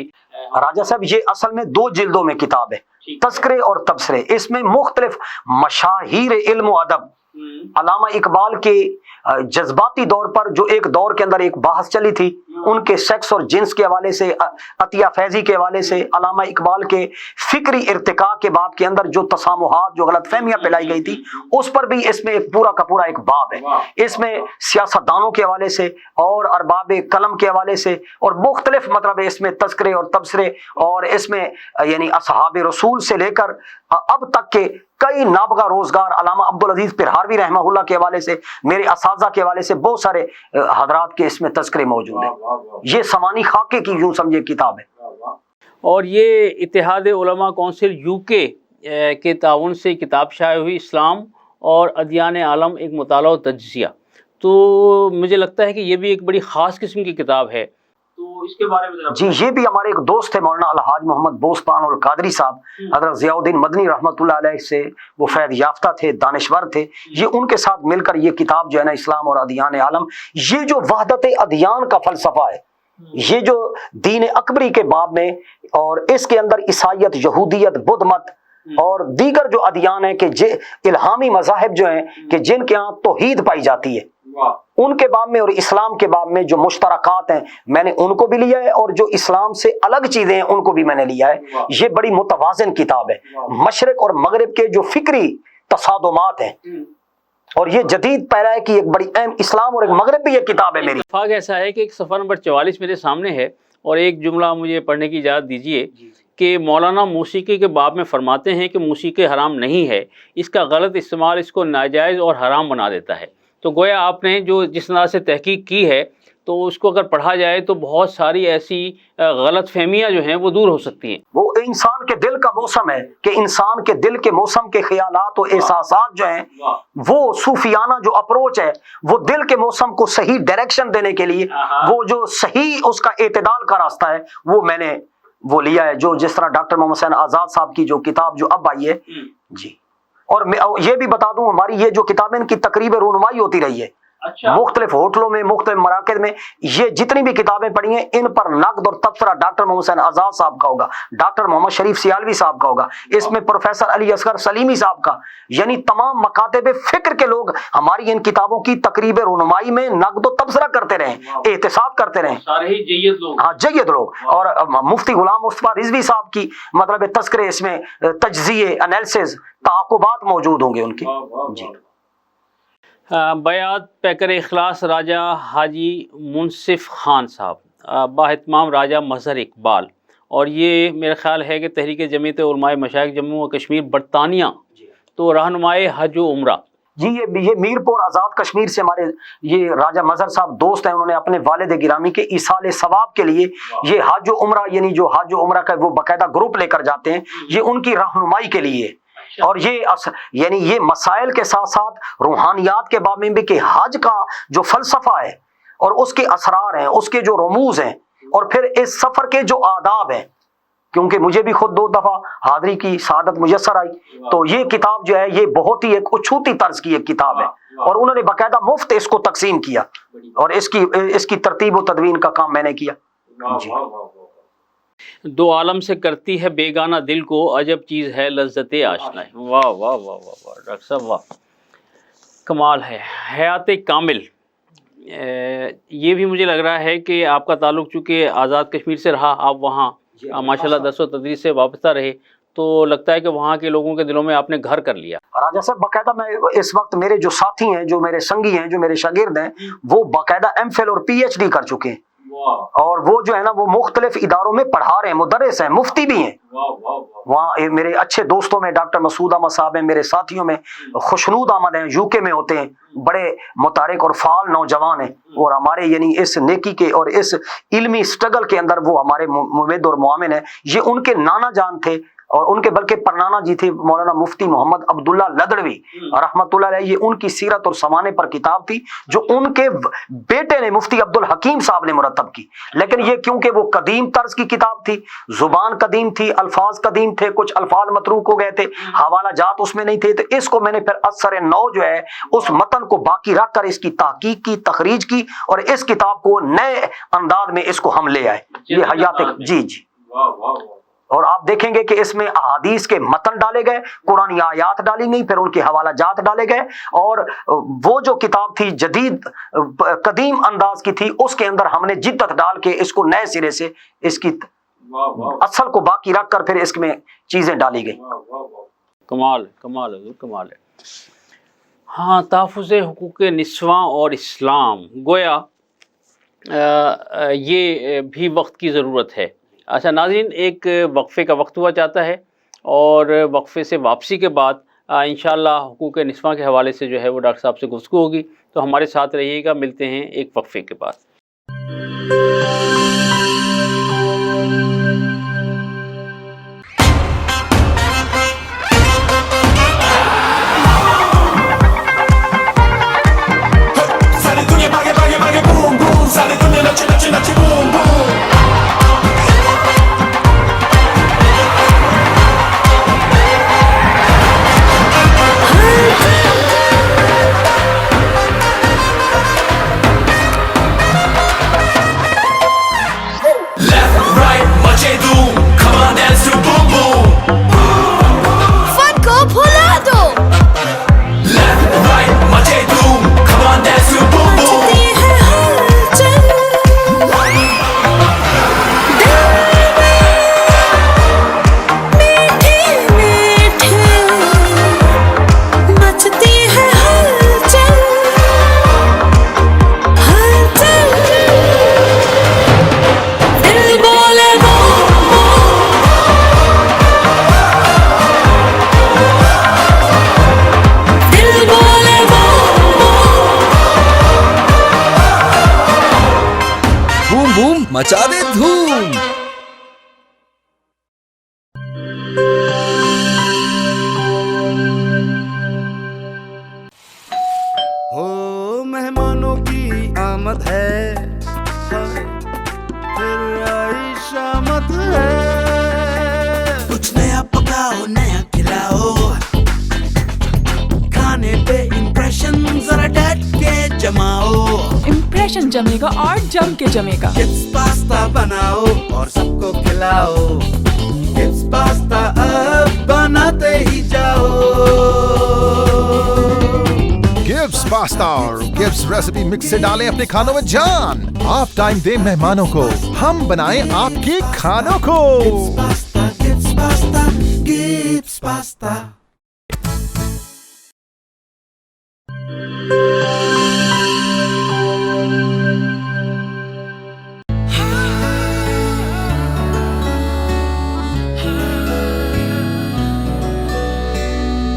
راجہ صاحب، یہ اصل میں 2 جلدوں میں کتاب ہے، تذکرے اور تبصرے۔ اس میں مختلف مشاہیر علم و ادب، علامہ اقبال کے جذباتی دور پر جو ایک دور کے اندر ایک بحث چلی تھی، ان کے سیکس اور جنس کے حوالے سے، عطیہ فیضی کے حوالے سے، علامہ اقبال کے فکری ارتقاء کے باب کے اندر جو تسامحات، جو غلط فہمیاں پھیلائی گئی تھی، اس پر بھی اس میں ایک پورا کا پورا ایک باب ہے۔ اس میں سیاستدانوں کے حوالے سے اور ارباب قلم کے حوالے سے اور مختلف مطلب اس میں تذکرے اور تبصرے، اور اس میں یعنی اصحاب رسول سے لے کر اب تک کے کئی نابغہ روزگار، علامہ عبدالعزیز پرہاروی رحمہ اللہ کے حوالے سے، میرے اساتذہ کے حوالے سے بہت سارے حضرات کے اس میں تذکرے موجود ہیں۔ یہ سمانی خاکے کی یوں سمجھے کتاب ہے۔ اور یہ اتحاد علماء کونسل UK کے تعاون سے کتاب شائع ہوئی، اسلام اور ادیان عالم ایک مطالعہ و تجزیہ۔ تو مجھے لگتا ہے کہ یہ بھی ایک بڑی خاص قسم کی کتاب ہے، تو اس کے بارے میں جی یہ بھی ہمارے ایک دوست تھے مولانا الحاج محمد بوستان القادری صاحب، حضرت ضیاء الدین مدنی رحمۃ اللہ علیہ سے وہ فیض یافتہ تھے، دانشور تھے۔ یہ ان کے ساتھ مل کر یہ کتاب جو ہے نا، اسلام اور ادیان عالم، یہ جو وحدت ادیان کا فلسفہ ہے، یہ جو دین اکبری کے باب میں، اور اس کے اندر عیسائیت، یہودیت، بدھ مت، اور دیگر جو ادیان ہیں کہ الہامی مذاہب جو ہیں کہ جن کے ہاں توحید پائی جاتی ہے، ان کے باب میں اور اسلام کے باب میں جو مشترکات ہیں میں نے ان کو بھی لیا ہے، اور جو اسلام سے الگ چیزیں ہیں ان کو بھی میں نے لیا ہے۔ یہ بڑی متوازن کتاب ہے، مشرق اور مغرب کے جو فکری تصادمات ہیں، اور یہ جدید پیرائے کی ایک بڑی اہم، اسلام اور ایک مغرب بھی یہ کتاب ہے میری۔ اتفاق ایسا ہے کہ ایک صفحہ نمبر 44 میرے سامنے ہے، اور ایک جملہ مجھے پڑھنے کی اجازت دیجیے کہ مولانا موسیقی کے باب میں فرماتے ہیں کہ موسیقی حرام نہیں ہے، اس کا غلط استعمال اس کو ناجائز اور حرام بنا دیتا ہے۔ تو گویا آپ نے جو جس طرح سے تحقیق کی ہے تو اس کو اگر پڑھا جائے تو بہت ساری ایسی غلط فہمیاں جو ہیں وہ دور ہو سکتی ہیں۔ وہ انسان کے دل کا موسم ہے کہ انسان کے دل کے موسم کے خیالات و احساسات جو ہیں، وہ صوفیانہ جو اپروچ ہے وہ دل کے موسم کو صحیح ڈائریکشن دینے کے لیے وہ جو صحیح اس کا اعتدال کا راستہ ہے وہ میں نے وہ لیا ہے، جو جس طرح ڈاکٹر محمد حسین آزاد صاحب کی جو کتاب جو اب آئی ہے جی۔ اور میں یہ بھی بتا دوں ہماری یہ جو کتابیں ان کی تقریب رونمائی ہوتی رہی ہے مختلف ہوٹلوں میں، مختلف مراکز میں، یہ جتنی بھی کتابیں پڑھی ہیں ان پر نقد اور تبصرہ ڈاکٹر محمد حسین آزاد صاحب کا ہوگا، ڈاکٹر محمد شریف سیالوی صاحب کا ہوگا، اس میں پروفیسر علی اصغر سلیمی صاحب کا، یعنی تمام مکاتب فکر کے لوگ ہماری ان کتابوں کی تقریب رونمائی میں نقد و تبصرہ کرتے رہیں، احتساب کرتے رہیں، سارے ہی جید لوگ، ہاں جید لوگ۔ اور مفتی غلام مصطفیٰ رضوی صاحب کی مطلب تذکرے، اس میں تجزیے، انالیسز، تعاقبات موجود ہوں گے ان کی جی۔ بیعت پیکر اخلاص راجہ حاجی منصف خان صاحب، باہتمام راجہ مظہر اقبال، اور یہ میرا خیال ہے کہ تحریک جمعیت علماء مشائخ جموں و کشمیر برطانیہ، تو رہنمائے حج و عمرہ جی۔ یہ میر پور آزاد کشمیر سے ہمارے یہ راجہ مظہر صاحب دوست ہیں، انہوں نے اپنے والد گرامی کے ایصال ثواب کے لیے یہ حج و عمرہ، یعنی جو حج و عمرہ کا وہ باقاعدہ گروپ لے کر جاتے ہیں، یہ ان کی رہنمائی کے لیے، اور یہ یعنی یہ مسائل کے ساتھ ساتھ روحانیات کے باب میں بھی کہ حج کا جو فلسفہ ہے اور اس کے اسرار ہیں، اس کے جو رموز ہیں، اور پھر اس سفر کے جو آداب ہیں، کیونکہ مجھے بھی خود 2 دفعہ حاضری کی سعادت میسر آئی، تو یہ کتاب جو ہے یہ بہت ہی ایک اچھوتی طرز کی ایک کتاب ہے، اور انہوں نے باقاعدہ مفت اس کو تقسیم کیا، اور اس کی ترتیب و تدوین کا کام میں نے کیا جی۔ دو عالم سے کرتی ہے بیگانہ دل کو، عجب چیز ہے لذت آشنا ہے۔ واہ واہ واہ واہ واہ ڈاکٹر صاحب واہ، کمال ہے۔ حیات کامل، یہ بھی مجھے لگ رہا ہے کہ آپ کا تعلق چونکہ آزاد کشمیر سے رہا، آپ وہاں ماشاءاللہ درس و تدریس سے وابستہ رہے، تو لگتا ہے کہ وہاں کے لوگوں کے دلوں میں آپ نے گھر کر لیا۔ راجہ صاحب باقاعدہ میں اس وقت میرے جو ساتھی ہیں، جو میرے سنگی ہیں، جو میرے شاگرد ہیں، وہ باقاعدہ ایم فل اور پی ایچ ڈی کر چکے ہیں، اور وہ جو ہے نا وہ مختلف اداروں میں پڑھا رہے ہیں، مدرس ہیں، مفتی بھی ہیں۔ وہاں میرے اچھے دوستوں میں ڈاکٹر مسعود احمد صاحب ہیں، میرے ساتھیوں میں خوشنود احمد ہیں، یو کے میں ہوتے ہیں، بڑے متحرک اور فعال نوجوان ہیں، اور ہمارے یعنی اس نیکی کے اور اس علمی سٹرگل کے اندر وہ ہمارے ممد اور معاون ہیں۔ یہ ان کے نانا جان تھے، اور ان کے بلکہ پرنانا جی تھے مولانا مفتی محمد عبداللہ لدڑوی رحمۃ اللہ علیہ، یہ ان کی سیرت اور سمانے پر کتاب تھی جو ان کے بیٹے نے مفتی عبدالحکیم صاحب نے مرتب کی، لیکن یہ کیونکہ وہ قدیم طرز کی کتاب تھی، زبان قدیم تھی، الفاظ قدیم تھے، کچھ الفاظ متروک ہو گئے تھے، حوالہ جات اس میں نہیں تھے، تو اس کو میں نے پھر اثر نو جو ہے اس متن کو باقی رکھ کر اس کی تحقیق کی، تخریج کی، اور اس کتاب کو نئے انداز میں اس کو ہم لے آئے، یہ حیات جی جی۔ اور آپ دیکھیں گے کہ اس میں احادیث کے متن ڈالے گئے، قرآنی آیات ڈالی گئی، پھر ان کے حوالہ جات ڈالے گئے، اور وہ جو کتاب تھی جدید قدیم انداز کی تھی، اس کے اندر ہم نے جدت ڈال کے اس کو نئے سرے سے اس کی اصل کو باقی رکھ کر پھر اس میں چیزیں ڈالی گئی۔ کمال کمال ہے، کمال ہے۔ ہاں، تحفظ حقوق نسواں اور اسلام، گویا یہ بھی وقت کی ضرورت ہے۔ اچھا ناظرین، ایک وقفے کا وقت ہوا چاہتا ہے، اور وقفے سے واپسی کے بعد انشاءاللہ حقوق نسواں کے حوالے سے جو ہے وہ ڈاکٹر صاحب سے گفتگو ہوگی، تو ہمارے ساتھ رہیے گا۔ ملتے ہیں ایک وقفے کے بعد۔ मचा दे धूम। हो मेहमानों की आमद है, फिर आई शामत है। कुछ नया पकाओ, नया खिलाओ, खाने पे इम्प्रेशन जरा डट के जमाओ। इम्प्रेशन जमेगा और जम के जमेगा। किड्स पास्ता बनाओ और सबको खिलाओ। किड्स पास्ता अब बनाते ही जाओ। गिब्स पास्ता और गिब्स रेसिपी मिक्स से डालें अपने खानों में जान। आप टाइम दें मेहमानों को, हम बनाएं आपके खानों को। Gibbs pasta, Gibbs pasta.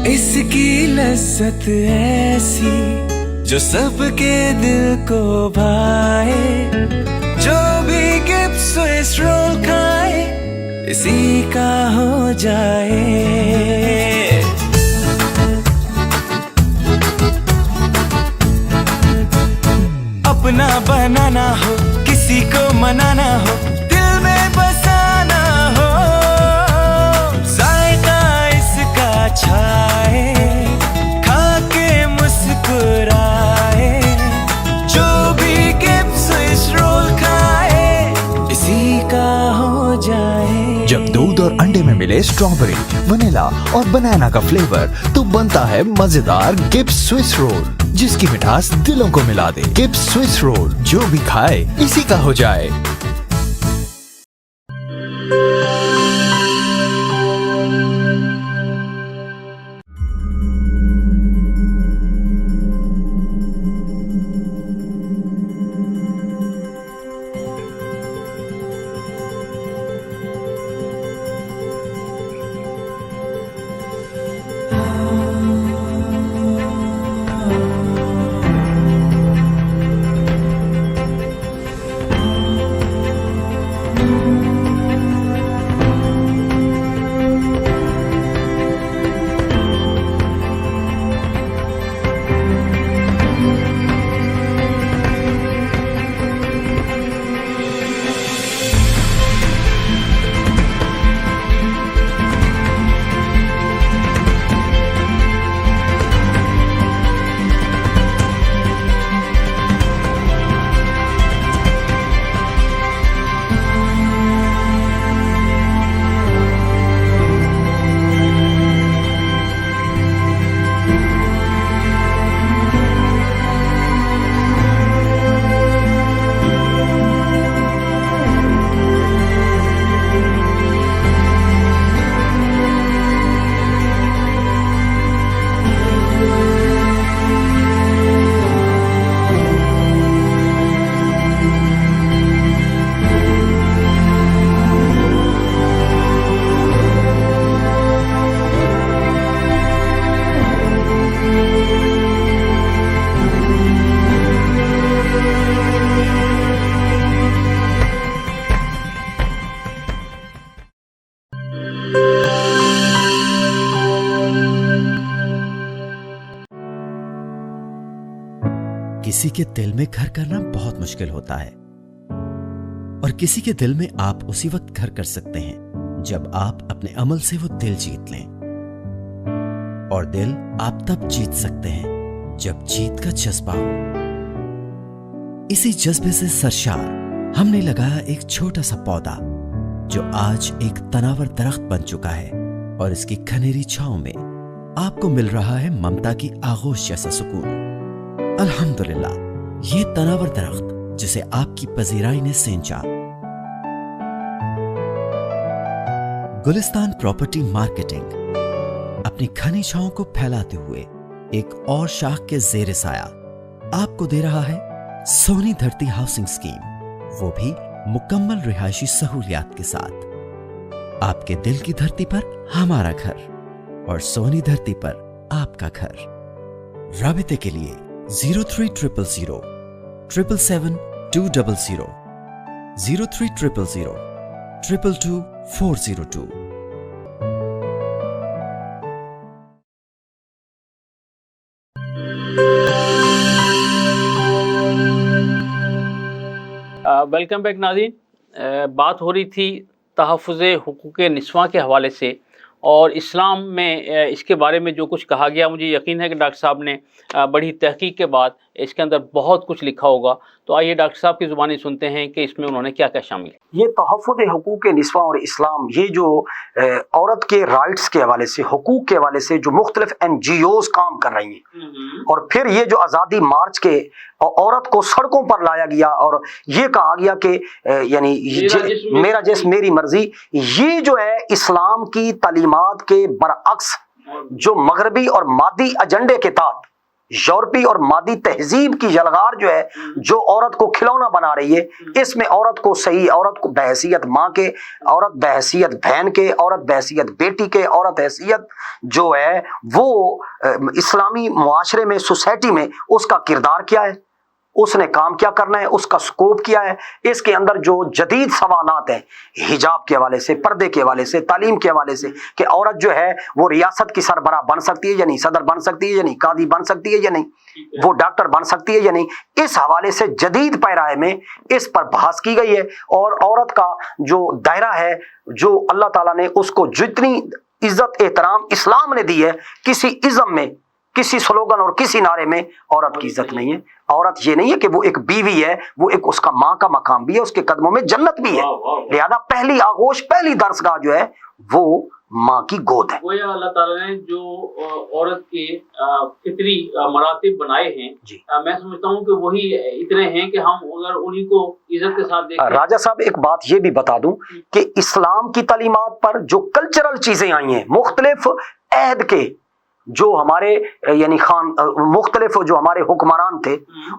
इसकी लज्जत ऐसी जो सबके दिल को भाए। जो भी गिब्स स्विस रोल खाए इसी का हो जाए। अपना बनाना हो, किसी को मनाना हो, दिल में बसाना हो, जायका इसका छाए, खा के मुस्कुराए। जो भी गिब्स स्विस रोल खाए इसी का हो जाए। जब दूध और अंडे में मिले स्ट्रॉबेरी, वनीला और बनाना का फ्लेवर, तो बनता है मजेदार गिब्स स्विस रोल, जिसकी मिठास दिलों को मिला दे। गिब्स स्विस रोल, जो भी खाए इसी का हो जाए। किसी के दिल में घर करना बहुत मुश्किल होता है, और किसी के दिल में आप उसी वक्त घर कर सकते हैं जब आप अपने अमल से वो दिल जीत लें। और दिल आप तब जीत सकते हैं जब जीत का जज्बा हो। इसी जज्बे से सरशार हमने लगाया एक छोटा सा पौधा जो आज एक तनावर दरख्त बन चुका है, और इसकी घनेरी छांव में आपको मिल रहा है ममता की आगोश जैसा सुकून। अल्हम्दुलिल्लाह, ये तनावर दरख्त जिसे आपकी पजीराई ने सेंचा। गुलिस्तान प्रॉपर्टी मार्केटिंग अपनी घनी छांव को फैलाते हुए एक और शाख के जेर साया आपको दे रहा है सोनी धरती हाउसिंग स्कीम, वो भी मुकम्मल रिहायशी सहूलियात के साथ। आपके दिल की धरती पर हमारा घर, और सोनी धरती पर आपका घर। राबिते के लिए 0300 777 200 0300 222 402. वेलकम बैक नाज़रीन। बात हो रही थी तहफ़्फ़ुज़ हुकूक़ निस्वां के हवाले से, और इस्लाम में इसके बारे में जो कुछ कहा गया, मुझे यकीन है कि डॉक्टर साहब ने बड़ी तहक़ीक़ के बाद इसके अंदर बहुत कुछ लिखा होगा। तो आइए डॉक्टर साहब की ज़ुबानी सुनते हैं कि इसमें उन्होंने क्या क्या शामिल। ये तहफ़्फ़ुज़ हुकूक़ निस्वां और इस्लाम, ये जो औरत के राइट्स के हवाले से, हुकूक के हवाले से जो मुख्तलिफ NGOs काम कर रही हैं, और फिर ये जो आज़ादी मार्च के औरत को सड़कों पर लाया गया और ये कहा गया कि यानी मेरा जिस्म मेरी मर्जी, ये जो है इस्लाम की तालीमात के बरअक्स जो मगरबी और मादी एजेंडे के तहत यूरोपी और मादी तहजीब की यलगार जो है, जो औरत को खिलौना बना रही है, इसमें औरत को सही, औरत को बहैसियत माँ के, औरत बहैसियत बहन के, औरत बहैसियत बेटी के, औरत हैसियत जो है वो इस्लामी मुआशरे में, सोसाइटी में उसका किरदार क्या है, उसने काम क्या करना है, उसका स्कोप क्या है। इसके अंदर जो जदीद सवालात हैं हिजाब के हवाले से, पर्दे के हवाले से, तालीम के हवाले से, कि औरत जो है वो रियासत की सरबराह बन सकती है या नहीं, सदर बन सकती है या नहीं, कादी बन सकती है या नहीं, वो डॉक्टर बन सकती है या नहीं, इस हवाले से जदीद पैराए में इस पर बहस की गई है। और औरत का जो दायरा है, जो अल्लाह ताला ने उसको जितनी इज्जत एहतराम इस्लाम ने दी है, किसी इज़्म में, किसी स्लोगन और किसी नारे में औरत की इज्जत नहीं है। औरत ये नहीं है कि वो एक बीवी है, वो एक उसका माँ का मकाम भी है, उसके कदमों में जन्नत भी है। लिहाजा पहली आगोश, पहली दरसगाह जो है वो माँ की गोद है। वो अल्लाह ताला ने जो औरत के फितरी मरातिब बनाए हैं, मैं समझता हूँ कि वही इतने हैं कि हम अगर उन्हीं को इज्जत के साथ देखें। राजा साहब एक बात ये भी बता दूं कि इस्लाम की तालीमात पर जो कल्चरल चीजें आई हैं, मुख्तलिफ अहद के जो हमारे यानी खान मुख्तलिफ जो हमारे हुक्मरान थे,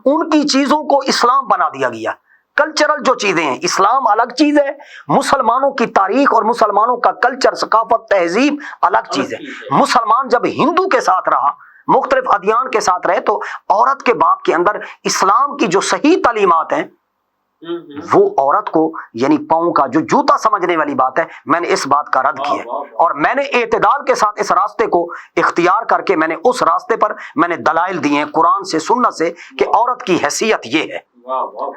उनकी चीजों को इस्लाम बना दिया गया। कल्चरल जो चीजें हैं, इस्लाम अलग चीज है, मुसलमानों की तारीख और मुसलमानों का कल्चर, सकाफत, तहजीब अलग चीज है। मुसलमान जब हिंदू के साथ रहा, मुख्तलिफ अदियान के साथ रहे, तो औरत के बाप के अंदर इस्लाम की जो सही तालीमात हैं वो औरत को यानी पाँव का जो जूता समझने वाली बात है, मैंने इस बात का रद्द किया और मैंने एतदाल के साथ इस रास्ते को इख्तियार करके मैंने उस रास्ते पर मैंने दलाइल दिए हैं कुरान से, सुन्नत से, कि औरत की हैसियत ये है।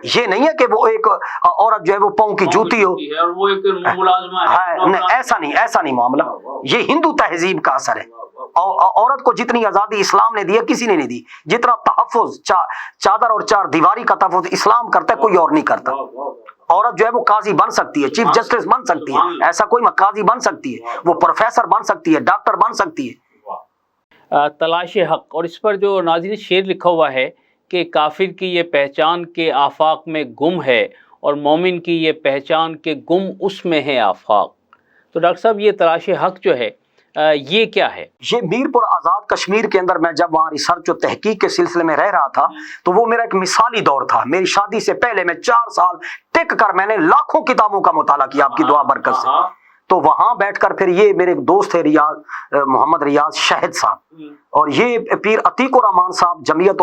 ये नहीं है कि वो एक औरत जो है वो पाँव की जूती हो, वो एक मुलाजमा है, ऐसा नहीं मामला। ये हिंदू तहजीब का असर है। औरत को जितनी आजादी इस्लाम ने दी है किसी ने नहीं दी। जितना तहफ़्फ़ुज़ चादर और चार दीवारी का तहफ़्फ़ुज़ इस्लाम करता है, कोई और नहीं करता। औरत जो है वो काजी बन सकती है, चीफ जस्टिस बन सकती है, ऐसा कोई काजी बन सकती है, वो प्रोफेसर बन सकती है, डॉक्टर बन सकती है। तलाश हक, और इस पर जो नाज़रीन शेर लिखा हुआ है कि काफिर की ये पहचान के आफाक में गुम है और मोमिन की ये पहचान के गुम उसमें है आफाक। तो डॉक्टर साहब ये तलाश हक जो है ये क्या है? ये मीरपुर आज़ाद कश्मीर के अंदर मैं जब वहाँ रिसर्च और तहकीक के सिलसिले में रह रहा था, तो वो मेरा एक मिसाली दौर था। मेरी शादी से पहले मैं 4 साल टिक कर मैंने लाखों किताबों का मुताला किया आपकी दुआ बरकत से। तो वहां बैठकर फिर ये मेरे दोस्त थे रियाज मोहम्मद रियाज शाहिद साहब, और ये पीर अतीक रहमान साहब जमीयत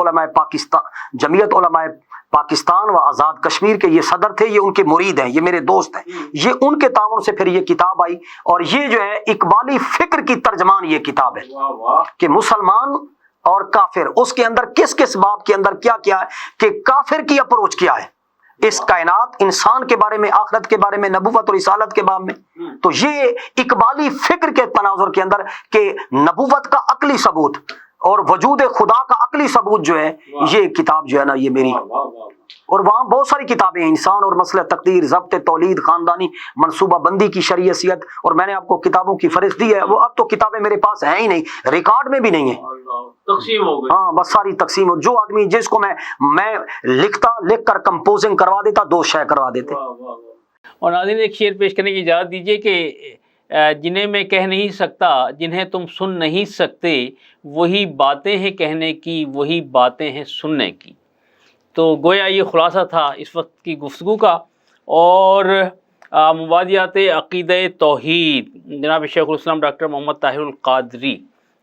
उलमाए पाकिस्तान व आज़ाद कश्मीर के ये सदर थे, ये उनके मुरीद हैं, ये मेरे दोस्त हैं। ये उनके ताउन से फिर ये किताब आई, और ये जो है इकबाली फिक्र की तर्जमान ये किताब है कि मुसलमान और काफिर, उसके अंदर किस किस बाब के अंदर क्या क्या है, कि काफिर की अप्रोच क्या है इस कायनात, इंसान के बारे में, आखिरत के बारे में, नबूवत और रिसालत के बारे में। तो ये इकबाली फिक्र के तनाजुर के अंदर के नबूवत का अकली सबूत और वजूद खुदा का अकली सबूत जो है, ये किताब जो है ना ये मेरी। और वहाँ बहुत सारी किताबें, इंसान और मसला तकदीर, ज़ब्त तौलीद, खानदानी मनसूबा बंदी की शरीयत, और मैंने आपको किताबों की फहरिस्त दी है। वो अब तो किताबें मेरे पास हैं ही नहीं, रिकॉर्ड में भी नहीं है, तकसीम हो गई। हाँ बस सारी तकसीम हो। जो आदमी जिसको मैं लिख कर कंपोजिंग करवा देता, 2 शेर करवा देते। और नाज़रीन एक शेर पेश करने की इजाज़त दीजिए कि जिन्हें मैं कह नहीं सकता, जिन्हें तुम सुन नहीं सकते, वही बातें हैं कहने की, वही बातें हैं सुनने की। तो गोया ये खुलासा था इस वक्त की गुफ्तगू का। और मुबादियात अक़ीदे तौहीद, जनाब शेखुल इस्लाम डॉक्टर मोहम्मद ताहिरुल क़ादरी,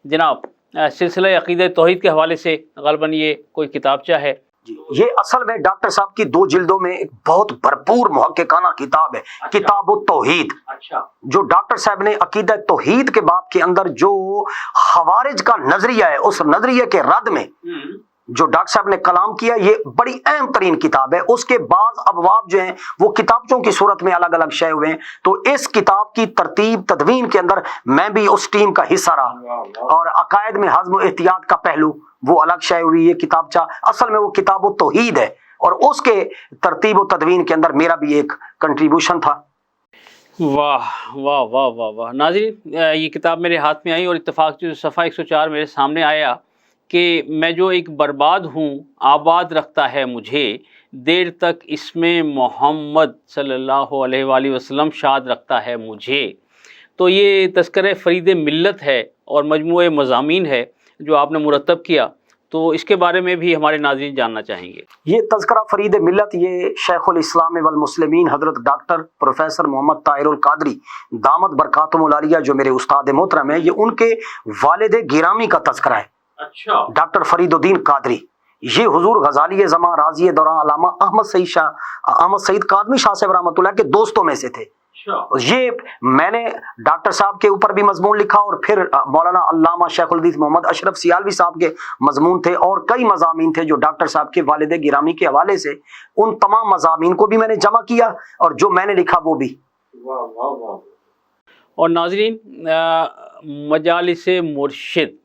जनाब सिलसिला अक़ीदे तौहीद के हवाले से ग़ालिबन ये कोई किताबचा है ये असल में डॉक्टर साहब की 2 जिल्दों में एक बहुत भरपूर मुहक्किकाना किताब है, किताब तौहीद। जो डॉक्टर साहब ने अकीदा तौहीद के बाब के अंदर जो खवारिज का नजरिया है, उस नजरिए के रद में जो डॉक्टर साहब ने कलाम किया, ये बड़ी अहम तरीन किताब है। उसके बाद अबवाब जो हैं वो किताबों की सूरत में अलग अलग शय हुए हैं। तो इस किताब की तरतीब तदवीन के अंदर मैं भी उस टीम का हिस्सा रहा, और अकायद में हज़्म एहतियात का पहलू वो अलग शय हुई। ये किताबचा असल में वो किताब तौहीद है, और उसके तरतीब व तदवीन के अंदर मेरा भी एक कंट्रीब्यूशन था। वाह वाह वाह वाह वाह। नाज़रीन, ये किताब मेरे हाथ में आई और इत्तेफाक से सफ़ा 104 मेरे सामने आया कि मैं जो एक बर्बाद हूँ आबाद रखता है मुझे, देर तक इसमें मोहम्मद सल्लल्लाहु अलैहि वसल्लम शाद रखता है मुझे। तो ये तज़किरा फ़रीद मिल्लत है और मजमूए मज़ामीन है जो आपने मुरतब किया, तो इसके बारे में भी हमारे नाज़रीन जानना चाहेंगे। ये तज़किरा फ़रीद मिल्लत ये शेखुल इस्लाम वल मुस्लिमीन हज़रत डॉक्टर प्रोफेसर मोहम्मद ताहिरुल कादरी दामद बरकातुहुल आलिया जो मेरे उस्ताद मोहतरम है, ये उनके वालिद गिरामी का तज़किरा है। अच्छा। डॉक्टर फरीदुद्दीन कादरी, ये हुजूर गजाली ज़मां राज़ी दौरान अल्लामा अहमद सईद कादमी शाह साहब रहमतुल्लाह के दोस्तों में से थे। ये मैंने डॉक्टर साहब के ऊपर भी मजमून लिखा, और फिर मौलाना अल्लामा शेखुल हदीस मोहम्मद अशरफ सियालवी साहब के मजमून थे, और कई मज़ामीन थे जो डॉक्टर साहब के वालिद गिरामी के हवाले से, उन तमाम मज़ामीन को भी मैंने जमा किया और जो मैंने लिखा वो भी। वाह वाह वाह। और नाज़रीन, मजालिस मुर्शिद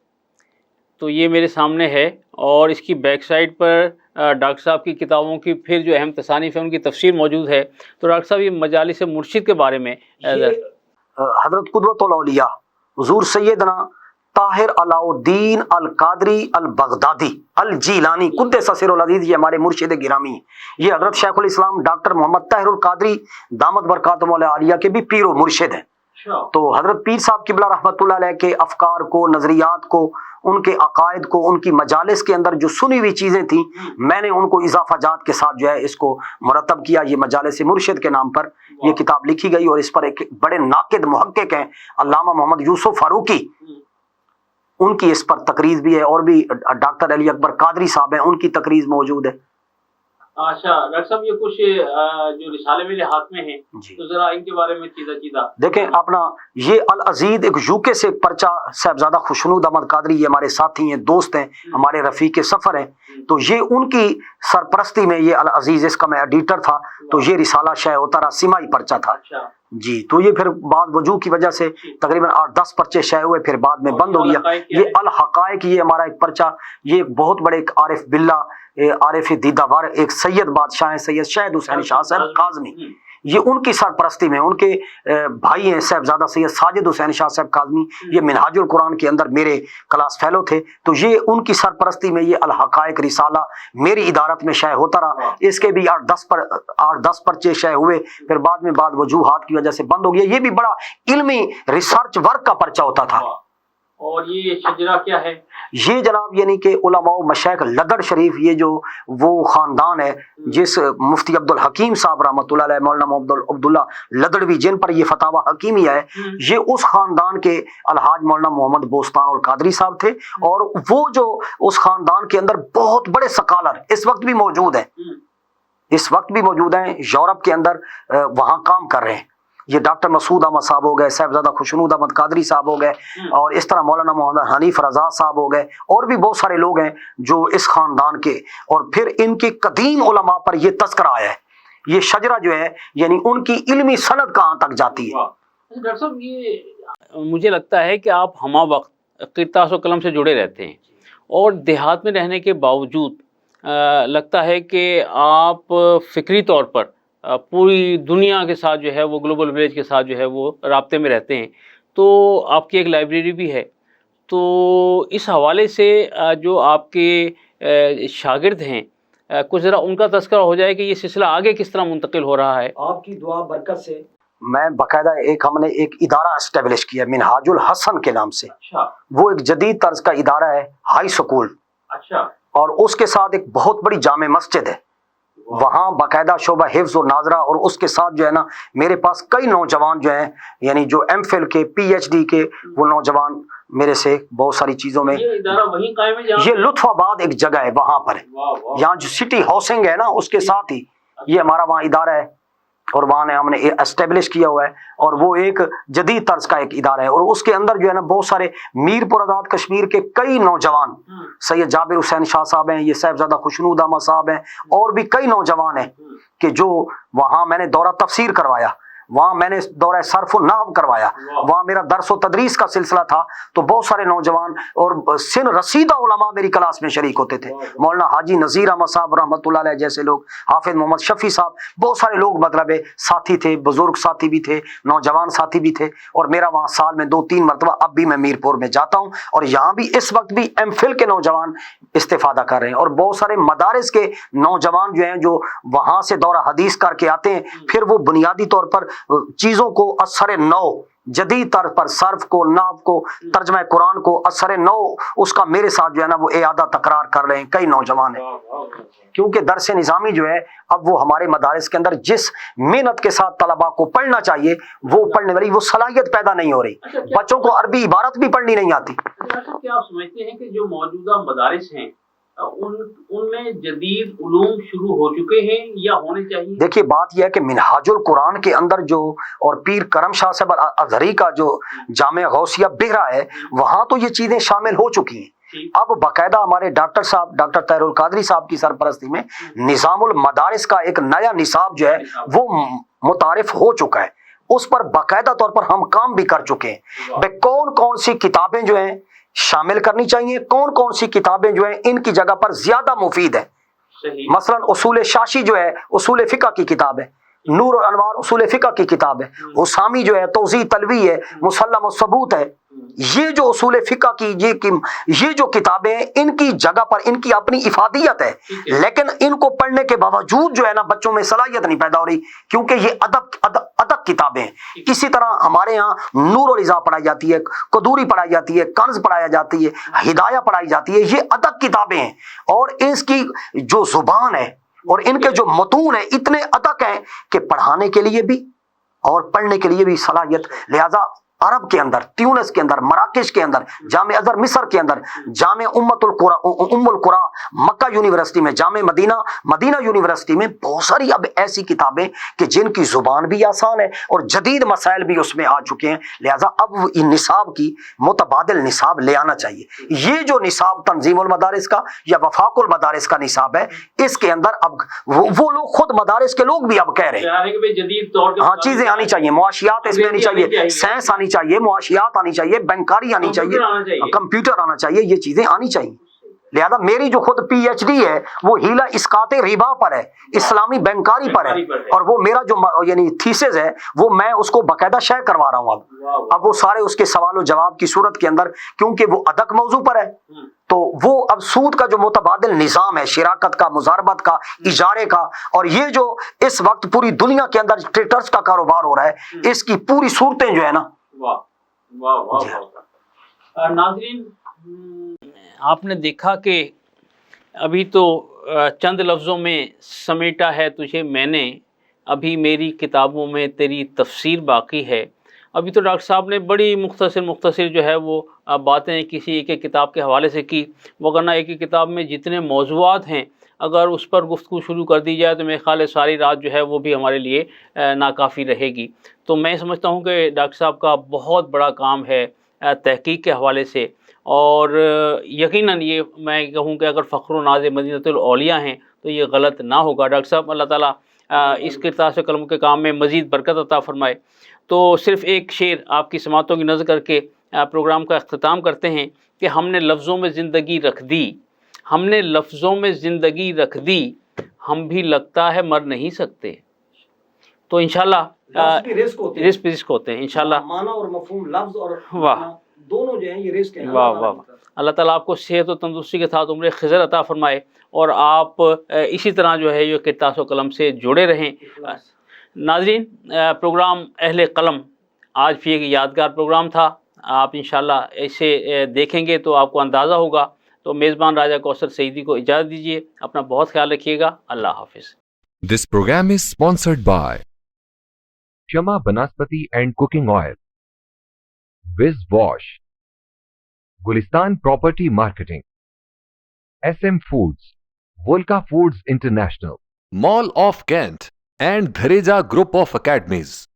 तो ये मेरे सामने है, और इसकी बैक साइड पर डॉक्टर साहब की किताबों की फिर जो अहम तसानीफ़ है उनकी तफसीर मौजूद है। तो डॉक्टर साहब, ये मजालिस मुर्शिद के बारे में हज़रत कुदवतुल औलिया हुजूर सैयदना ताहिर अलाउद्दीन अल कादरी अल बगदादी अल जीलानी कुद्दस सिरुल अज़ीज़, ये हमारे मुर्शिद गिरामी। ये हज़रत शेखुल इस्लाम डॉक्टर मोहम्मद ताहिरुल कादरी दामद बरकातुहुल आलिया के भी पीर व मुर्शिद हैं। तो हज़रत पीर साहब किबला रहमतुल्लाह अलैह के अफकार को, नज़रियात को, उनके अकायद को, उनकी मजालिस के अंदर जो सुनी हुई चीज़ें थी, मैंने उनको इजाफाजात के साथ जो है इसको मुरतब किया। ये मजालिस मुर्शिद के नाम पर ये किताब लिखी गई, और इस पर एक बड़े नाकिद मुहक्किक हैं अल्लामा मोहम्मद यूसुफ फारूकी, उनकी इस पर तकरीज भी है, और भी डॉक्टर अली अकबर कादरी साहब हैं, उनकी तकरीज मौजूद है। अच्छा डॉक्टर साहब, ये कुछ जो रिसाले मेरे हाथ में हैं, तो जरा इनके बारे में चीज़ा देखें। अपना ये अल अजीद एक यूके से एक पर्चा साहबजादा खुशनूद अहमद कादरी, ये हमारे साथी हैं, दोस्त हैं, हमारे रफीक सफ़र हैं। तो ये उनकी सरपरस्ती में ये अल अजीज, इसका मैं एडिटर था, तो ये रिसाला शय होता रहा, सिमाई पर्चा था जी। तो ये फिर बाद वजू की वजह से तकरीबन 8-10 पर्चे शय हुए, फिर बाद में बंद हो गया। ये अल हकायक, ये हमारा एक पर्चा, ये एक बहुत बड़े एक आरिफ बिल्ला, आरिफ दीदावर, एक सैयद बादशाह हैं, सैयद शहद हुसैन शाह साहब काज़मी, ये उनकी सरपरस्ती में, उनके भाई हैं साहबजादा सैयद साजिद हुसैन शाह साहब काज़मी, ये मिनहाजुल कुरान के अंदर मेरे क्लास फेलो थे। तो ये उनकी सरपरस्ती में ये अल हकायक रिसाला मेरी इदारत में शय होता रहा। इसके भी 8-10 पर्चे शय हुए, फिर बाद में बाद वजूहात की वजह से बंद हो गया। ये भी बड़ा इल्मी रिसर्च वर्क का पर्चा होता था। और ये शजरा क्या है? ये जनाब यानी कि उलमा मशाइख लदड़ शरीफ, ये जो वो ख़ानदान है जिस मुफ्ती अब्दुल हकीम साहब रहमतुल्लाह अलैह, मौलाना मोहम्मद अब्दुल्ला लदड़वी, जिन पर ये फतावा हकीमिया है, ये उस ख़ानदान के अलहाज मौलाना मोहम्मद बोस्तान और कादरी साहब थे। और वो जो उस ख़ानदान के अंदर बहुत बड़े स्कॉलर इस वक्त भी मौजूद हैं, यूरोप के अंदर वहाँ काम कर रहे हैं। ये डॉक्टर मसूद अहमद साहब हो गए, साहबजादा खुशनूद अहमद कादरी साहब हो गए, और इस तरह मौलाना मोहम्मद हनीफ रजा साहब हो गए, और भी बहुत सारे लोग हैं जो इस खानदान के। और फिर इनके कदीम उलमा पर यह तस्करा आया है, ये शजरा जो है यानी उनकी इल्मी सनद कहाँ तक जाती है। डॉक्टर साहब, ये मुझे लगता है कि आप हमा वक्त किरतास व कलम से जुड़े रहते हैं, और देहात में रहने के बावजूद लगता है कि आप फ़िक्री तौर पर पूरी दुनिया के साथ जो है वो ग्लोबल विलेज के साथ जो है वो राब्ते में रहते हैं। तो आपकी एक लाइब्रेरी भी है, तो इस हवाले से जो आपके शागिर्द हैं कुछ ज़रा उनका तज़किरा हो जाए कि ये सिलसिला आगे किस तरह मुंतकिल हो रहा है। आपकी दुआ बरकत से मैं बाकायदा हमने एक इदारा एस्टेब्लिश किया मिनहाजुल हसन के नाम से। अच्छा। वो एक जदीद तर्ज का इदारा है, हाई स्कूल। अच्छा। और उसके साथ एक बहुत बड़ी जामे मस्जिद है, वहाँ बाकायदा शोबा हिफ्ज़ और नाजरा, और उसके साथ जो है ना मेरे पास कई नौजवान जो हैं यानी जो एमफिल के, पीएचडी के वो नौजवान मेरे से बहुत सारी चीज़ों में। ये इदारा वहीं कायम है जहाँ ये लुत्फाबाद एक जगह है, वहाँ पर है। यहाँ जो सिटी हाउसिंग है ना, उसके साथ ही ये हमारा वहाँ इदारा है और वहाँ ने हमने एस्टेब्लिश किया हुआ है और वो एक जदीद तर्ज का एक इदारा है और उसके अंदर जो है ना बहुत सारे मीरपुर आज़ाद कश्मीर के कई नौजवान, सैयद जाबिर हुसैन शाह साहब हैं, ये साहिबजादा खुशनूद अहमद साहब हैं और भी कई नौजवान हैं कि जो वहाँ मैंने दौरा तफसीर करवाया, वहाँ मैंने दौरा सर्फ नहव करवाया, वहाँ मेरा दर्स व तदरीस का सिलसिला था। तो बहुत सारे नौजवान और सिन रसीदा उलमा मेरी क्लास में शरीक होते थे। मौलाना हाजी नज़ीर अहमद साहब रहमतुल्लाह अलैह जैसे लोग, हाफिज मोहम्मद शफी साहब, बहुत सारे लोग मतलब साथी थे, बुजुर्ग साथी भी थे, नौजवान साथी भी थे। और मेरा वहाँ साल में 2-3 मरतबा अब भी मैं मीरपुर में जाता हूँ और यहाँ भी इस वक्त भी एमफिल के नौजवान इस्तेफादा कर रहे हैं और बहुत सारे मदारिस के नौजवान जो हैं जो वहाँ से दौरा हदीस करके आते हैं, फिर वो बुनियादी तौर पर चीजों को असर नौ जदीद तौर पर सर्फ को, नाव को, तर्जमा कुरान को असर नौ उसका मेरे साथ जो है ना वो इयादा तकरार कर रहे हैं कई नौजवान हैं। क्योंकि दरस निज़ामी जो है अब वो हमारे मदारिस के अंदर जिस मेहनत के साथ तलबा को पढ़ना चाहिए वो पढ़ने वाली वो सलाहियत पैदा नहीं हो रही। बच्चों को अरबी इबारत भी पढ़नी नहीं आती। क्या आप समझते हैं कि जो मौजूदा मदारिस हैं उनमें जदीद उलूम शुरू हो चुके हैं या होने चाहिए? देखिए बात यह है कि मिनहाजुल कुरान के अंदर जो और पीर करम शाह साहब अज़हरी का जो जामे गौसिया बिहरा है वहां तो ये चीजें शामिल हो चुकी हैं। अब बाकायदा हमारे डॉक्टर साहब डॉक्टर तहरुल कादरी साहब की सरपरस्ती में निज़ामुल मदारिस का एक नया निसाब जो है वो मुतारिफ हो चुका है। उस पर बाकायदा तौर पर हम काम भी कर चुके हैं। भाई कौन कौन सी किताबें जो हैं शामिल करनी चाहिए, कौन कौन सी किताबें जो है इनकी जगह पर ज्यादा मुफीद है। मसलन उसूल शाशी जो है उसूल फिका की किताब है, नूर और अनवार उसूल फिका की किताब है, उसामी जो है तौज़ी तलवी है, मुसल्लम और सबूत है। ये जो उसूल फिका की ये जो किताबें हैं इनकी जगह पर इनकी अपनी इफादियत है, लेकिन इनको पढ़ने के बावजूद जो है ना बच्चों में सलाहियत नहीं पैदा हो रही क्योंकि ये अदब किताबें हैं। इसी तरह हमारे यहाँ नूर और इज़ा पढ़ाई जाती है, कदूरी पढ़ाई जाती है, कंज पढ़ाई जाती है, हिदाया पढ़ाई जाती है। ये अदब किताबें हैं और इसकी जो जुबान है और इनके जो मतून है इतने अदक हैं कि पढ़ाने के लिए भी और पढ़ने के लिए भी सलाहियत। लिहाजा अरब के अंदर, ट्यूनिस के अंदर, मराकेश के अंदर, जामे अजहर मिस्र के अंदर, जामे उम्मुल कुरा मक्का यूनिवर्सिटी में, जामे मदीना यूनिवर्सिटी में बहुत सारी अब ऐसी किताबें कि जिनकी जुबान भी आसान है और जदीद मसाइल भी उसमें आ चुके हैं। लिहाजा अब इन निसाब की मुतबादिल निसाब ले आना चाहिए। ये जो निसाब तंजीमुल मदारिस का या वफाकुल मदारिस का निसाब है इसके अंदर अब वो लोग खुद मदारिस के लोग भी अब कह रहे हैं हाँ चीजें आनी चाहिए, मुआशियात इसमें आनी चाहिए, साइंस आनी चाहिए, मुआशियात आनी चाहिए, बैंकारी आनी चाहिए, कंप्यूटर आना चाहिए, ये चीजें आनी चाहिए। लिहाजा मेरी जो खुद पीएचडी है वो हीला इसकाते रिबा पर है, इस्लामी बैंकारी पर है और वो मेरा जो यानी थीसिस है वो मैं उसको बाकायदा शेयर करवा रहा हूँ। अब वो सारे उसके सवाल और जवाब की सूरत के अंदर क्योंकि वो अदक मौजू पर है तो वो अब सूद का जो मुतबादिल निज़ाम है, शिराकत का, मुजारबत का, इजारे का और ये जो इस वक्त पूरी दुनिया के अंदर ट्रेडर्स का कारोबार हो रहा है इसकी पूरी सूरतें जो है ना। नाज़रीन आपने देखा कि अभी तो चंद लफ्ज़ों में समेटा है तुझे मैंने, अभी मेरी किताबों में तेरी तफसीर बाकी है। अभी तो डॉक्टर साहब ने बड़ी मुख्तसर जो है वो बातें किसी एक किताब के हवाले से की, वरना एक किताब में जितने मौज़ूआत हैं अगर उस पर गुफ्तगू शुरू कर दी जाए तो मेरे ख्याल है सारी रात जो है वो भी हमारे लिए नाकाफ़ी रहेगी। तो मैं समझता हूँ कि डॉक्टर साहब का बहुत बड़ा काम है तहकीक के हवाले से और यकीनन ये मैं कहूँ कि अगर फ़ख्र नाज़ मदीनतुल औलिया हैं तो ये गलत ना होगा। डॉक्टर साहब अल्लाह ताला इस किरतास कलम के काम में मज़ीद बरकत अता फ़रमाए। तो सिर्फ़ एक शेर आपकी समातों की नज़र करके प्रोग्राम का अख्ताम करते हैं कि हमने लफ्ज़ों में ज़िंदगी रख दी, हमने लफ्ज़ों में ज़िंदगी रख दी, हम भी लगता है मर नहीं सकते। तो इंशाल्लाह रिस्क होते हैं इंशाल्लाह, माना और मफ़हूम लफ्ज़ और वाह दोनों जो हैं ये रिस्क हैं। वाह वाह, अल्लाह ताला आपको सेहत और तंदुरुस्ती के साथ उम्र खिज़र अता फ़रमाए और आप इसी तरह जो है ये किरतास व कलम से जुड़े रहें। नाज़रीन प्रोग्राम अहले कलम आज भी एक यादगार प्रोग्राम था, आप इंशाल्लाह इसे देखेंगे तो आपको अंदाज़ा होगा। तो मेज़बान राजा कौसर सईदी को इजाज़त दीजिए, अपना बहुत ख्याल रखिएगा, अल्लाह हाफिज़। This program is sponsored by Shama Banaspati and Cooking Oil, Wiz Wash, Gulistan Property Marketing, SM Foods, Volca Foods International, Mall of Kent and Dhareja Group of Academies.